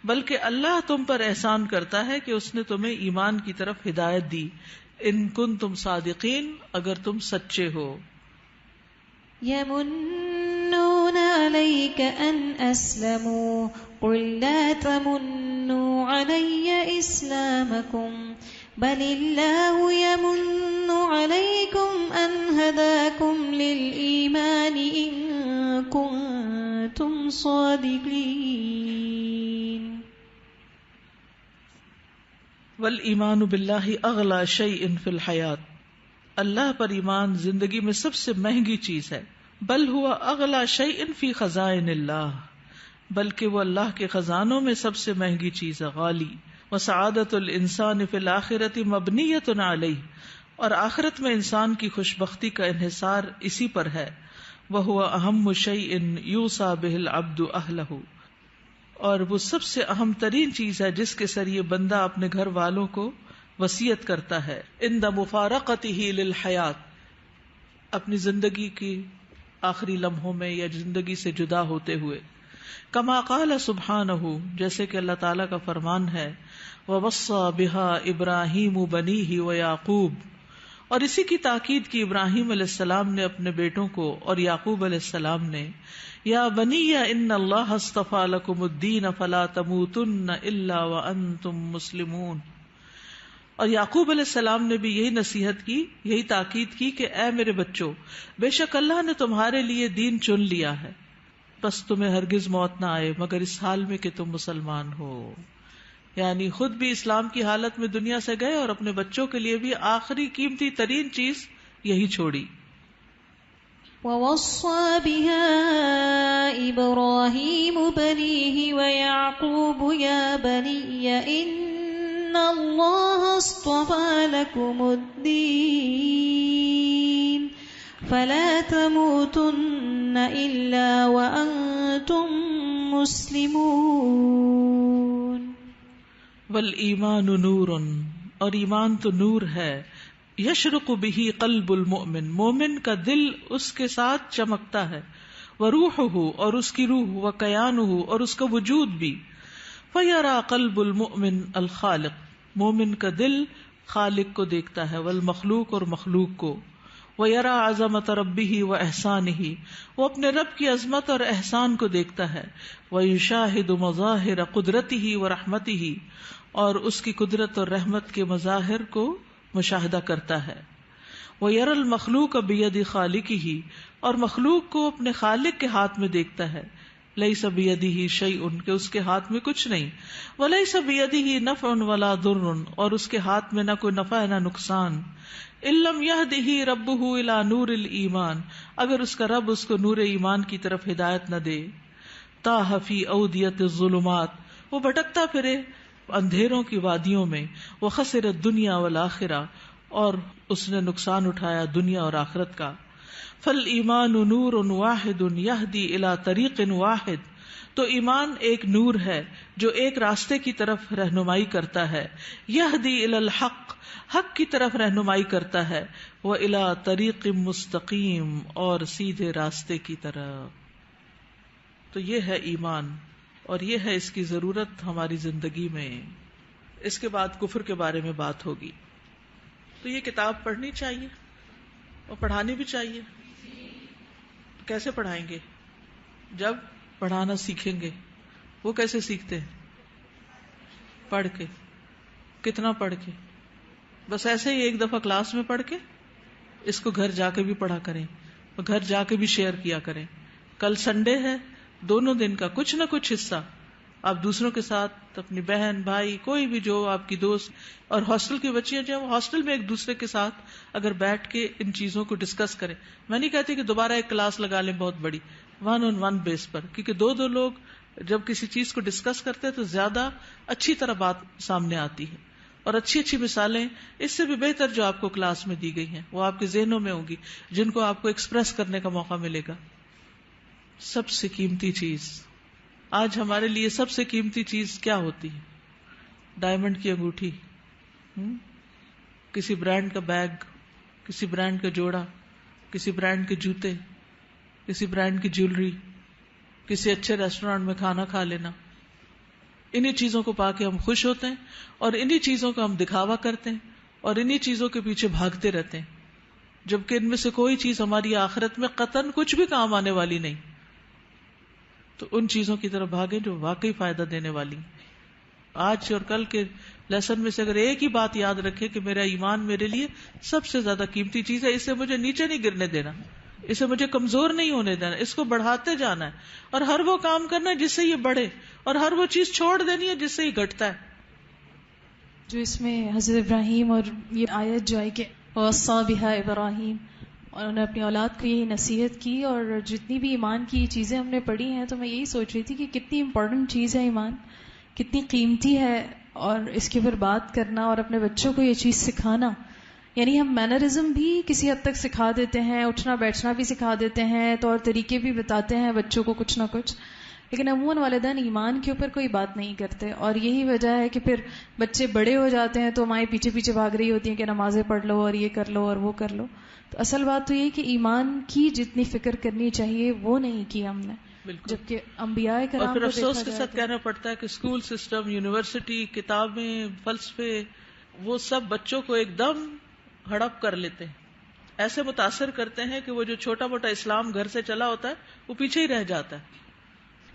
بلکہ اللہ تم پر احسان کرتا ہے کہ اس نے تمہیں ایمان کی طرف ہدایت دی. ان کنتم صادقین، اگر تم سچے ہو. يمنون عليك أن أسلموا قل لا تمنوا علي إسلامكم بل الله يمن عليكم أن هداكم للإيمان إن كنتم صادقين. والایمان باللہ اغلی شیء فی الحیات، اللہ پر ایمان زندگی میں سب سے مہنگی چیز ہے. بل ہوا اغلی شیء فی خزائن اللہ، بلکہ وہ اللہ کے خزانوں میں سب سے مہنگی چیز ہے، غالی. وسعادت الانسان فی الآخرۃ مبنیۃ علیہ، اور آخرت میں انسان کی خوش بختی کا انحصار اسی پر ہے. وہو اہم شیء یوصی بہ العبد اہلہ، اور وہ سب سے اہم ترین چیز ہے جس کے ذریعے بندہ اپنے گھر والوں کو وصیت کرتا ہے. عند مفارقتہ للحیات، اپنی زندگی کی آخری لمحوں میں یا زندگی سے جدا ہوتے ہوئے. کما قال سبحانہ، جیسے کہ اللہ تعالیٰ کا فرمان ہے ووصى بها ابراہیم بنیہ ویعقوب، اور اسی کی تاکید کی ابراہیم علیہ السلام نے اپنے بیٹوں کو اور یعقوب علیہ السلام نے. یا بنی ان اللہ اصطفى لکم الدین فلا تموتن الا وانتم مسلمون، اور یعقوب علیہ السلام نے بھی یہی نصیحت کی، یہی تاکید کی کہ اے میرے بچوں، بے شک اللہ نے تمہارے لیے دین چن لیا ہے، بس تمہیں ہرگز موت نہ آئے مگر اس حال میں کہ تم مسلمان ہو. یعنی خود بھی اسلام کی حالت میں دنیا سے گئے اور اپنے بچوں کے لیے بھی آخری قیمتی ترین چیز یہی چھوڑی. وَوَصَّى بِهَا إِبْرَاهِيمُ بَنِيهِ وَيَعْقُوبُ يَا بَنِيَّ إِنَّ اللَّهَ اصْطَفَى لَكُمُ الدِّينَ فَلَا تَمُوتُنَّ إِلَّا وَأَنْتُمْ مُسْلِمُونَ. والایمان نور، اور ایمان تو نور ہے. یشرق بہ قلب المؤمن، مومن کا دل اس کے ساتھ چمکتا ہے. وروحہ، اور اس کی روح. وکیانہ، اور اس کا وجود بھی. فیرا قلب المؤمن الخالق، مومن کا دل خالق کو دیکھتا ہے. والمخلوق، اور مخلوق کو. ویرا عظمت ربہ واحسانہ، وہ اپنے رب کی عظمت اور احسان کو دیکھتا ہے. ویشاہد مظاہر قدرتہ ورحمتہ، اور اس کی قدرت اور رحمت کے مظاہر کو مشاہدہ کرتا ہے. وَيَرَى الْمَخْلُوقَ بِيَدِ خَالِقِهِ، اور مخلوق کو اپنے خالق کے ہاتھ میں دیکھتا ہے. لَيْسَ بِيَدِهِ شَيْءٌ، کہ اس کے ہاتھ میں کچھ نہیں. وَلَيْسَ بِيَدِهِ نَفْعٌ وَلَا ضُرٌّ، اور اس کے ہاتھ میں نہ کوئی نفع ہے نہ نقصان. إِن لَّمْ يَهْدِهِ رَبُّهُ إِلَى نُورِ الْإِيمَانِ، اگر اس کا رب اس کو نور ایمان کی طرف ہدایت نہ دے. تَاهَ فِي أَوْدِيَةِ الظُّلُمَاتِ، وہ بھٹکتا پھرے اندھیروں کی وادیوں میں. وخسر الدنیا والآخرہ، اور اس نے نقصان اٹھایا دنیا اور آخرت کا. فالایمان نور واحد یہدی الی طریق واحد، تو ایمان ایک نور ہے جو ایک راستے کی طرف رہنمائی کرتا ہے. یہدی الی الحق، حق کی طرف رہنمائی کرتا ہے. والی طریق مستقیم، اور سیدھے راستے کی طرف. تو یہ ہے ایمان، اور یہ ہے اس کی ضرورت ہماری زندگی میں. اس کے بعد کفر کے بارے میں بات ہوگی. تو یہ کتاب پڑھنی چاہیے اور پڑھانی بھی چاہیے. کیسے پڑھائیں گے؟ جب پڑھانا سیکھیں گے. وہ کیسے سیکھتے ہیں؟ پڑھ کے. کتنا پڑھ کے؟ بس ایسے ہی ایک دفعہ کلاس میں پڑھ کے اس کو گھر جا کے بھی پڑھا کریں اور گھر جا کے بھی شیئر کیا کریں. کل سنڈے ہے، دونوں دن کا کچھ نہ کچھ حصہ آپ دوسروں کے ساتھ، اپنی بہن بھائی کوئی بھی جو آپ کی دوست، اور ہاسٹل کی بچیاں جو ہیں ہاسٹل میں ایک دوسرے کے ساتھ اگر بیٹھ کے ان چیزوں کو ڈسکس کریں. میں نہیں کہتی کہ دوبارہ ایک کلاس لگا لیں بہت بڑی، 1-on-1 بیس پر، کیونکہ دو لوگ جب کسی چیز کو ڈسکس کرتے ہیں تو زیادہ اچھی طرح بات سامنے آتی ہے، اور اچھی اچھی مثالیں اس سے بھی بہتر جو آپ کو کلاس میں دی گئی ہیں وہ آپ کے ذہنوں میں ہوں گی، جن کو آپ کو ایکسپریس کرنے کا موقع ملے گا. سب سے قیمتی چیز آج ہمارے لیے، سب سے قیمتی چیز کیا ہوتی ہے؟ ڈائمنڈ کی انگوٹھی، کسی برانڈ کا بیگ، کسی برانڈ کا جوڑا، کسی برانڈ کے جوتے، کسی برانڈ کی جیولری، کسی اچھے ریسٹورینٹ میں کھانا کھا لینا. انہی چیزوں کو پا کے ہم خوش ہوتے ہیں، اور انہی چیزوں کا ہم دکھاوا کرتے ہیں، اور انہی چیزوں کے پیچھے بھاگتے رہتے ہیں، جبکہ ان میں سے کوئی چیز ہماری آخرت میں قطعاً کچھ بھی کام آنے والی نہیں. تو ان چیزوں کی طرف بھاگیں جو واقعی فائدہ دینے والی. آج اور کل کے لیسن میں سے اگر ایک ہی بات یاد رکھے کہ میرا ایمان میرے لیے سب سے زیادہ قیمتی چیز ہے، اسے مجھے نیچے نہیں گرنے دینا، اسے مجھے کمزور نہیں ہونے دینا، اس کو بڑھاتے جانا ہے، اور ہر وہ کام کرنا ہے جس سے یہ بڑھے، اور ہر وہ چیز چھوڑ دینی ہے جس سے یہ گھٹتا ہے. جو اس میں حضرت ابراہیم اور یہ آیت جو آئی کہ وَوَصَّى بِهَا ابراہیم، اور انہوں نے اپنی اولاد کو یہی نصیحت کی. اور جتنی بھی ایمان کی چیزیں ہم نے پڑھی ہیں تو میں یہی سوچ رہی تھی کہ کتنی امپورٹنٹ چیز ہے ایمان، کتنی قیمتی ہے، اور اس کے اوپر بات کرنا اور اپنے بچوں کو یہ چیز سکھانا. یعنی ہم مینرزم بھی کسی حد تک سکھا دیتے ہیں، اٹھنا بیٹھنا بھی سکھا دیتے ہیں، طور طریقے بھی بتاتے ہیں بچوں کو کچھ نہ کچھ، لیکن عموماً والدین ایمان کے اوپر کوئی بات نہیں کرتے. اور یہی وجہ ہے کہ پھر بچے بڑے ہو جاتے ہیں تو مائیں پیچھے پیچھے بھاگ رہی ہوتی ہیں کہ نمازیں پڑھ لو اور یہ کر لو اور وہ کر لو. تو اصل بات تو یہ کہ ایمان کی جتنی فکر کرنی چاہیے وہ نہیں کی ہم نے، جبکہ انبیاء کرام اور پھر کو افسوس دیکھا کے جائے ساتھ کہنا پڑتا ہے کہ اسکول سسٹم، یونیورسٹی، کتابیں، فلسفے، وہ سب بچوں کو ایک دم ہڑپ کر لیتے ہیں، ایسے متاثر کرتے ہیں کہ وہ جو چھوٹا موٹا اسلام گھر سے چلا ہوتا ہے وہ پیچھے ہی رہ جاتا ہے.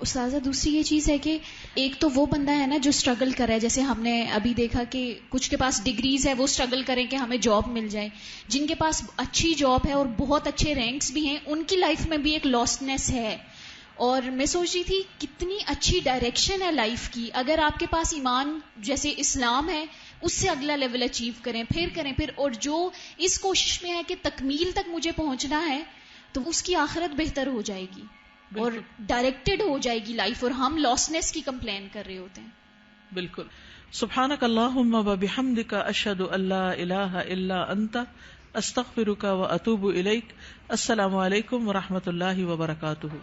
استاذہ دوسری یہ چیز ہے کہ ایک تو وہ بندہ ہے نا جو اسٹرگل کر رہا ہے، جیسے ہم نے ابھی دیکھا کہ کچھ کے پاس ڈگریز ہے، وہ اسٹرگل کریں کہ ہمیں جاب مل جائے. جن کے پاس اچھی جاب ہے اور بہت اچھے رینکس بھی ہیں ان کی لائف میں بھی ایک لاسٹنیس ہے، اور میں سوچ رہی تھی کتنی اچھی ڈائریکشن ہے لائف کی. اگر آپ کے پاس ایمان جیسے اسلام ہے اس سے اگلا لیول اچیو کریں پھر اور جو اس کوشش میں ہے کہ تکمیل تک مجھے پہنچنا ہے تو اس کی آخرت بہتر ہو جائے گی اور ڈائریکٹڈ ہو جائے گی لائف, اور ہم لاسنس کی کمپلین کر رہے ہوتے ہیں. بالکل. سبحانک اللہم و بحمدک اشہد ان لا الہ الا انت استغفرک و اتوب الیک. السلام علیکم و رحمۃ اللہ وبرکاتہ.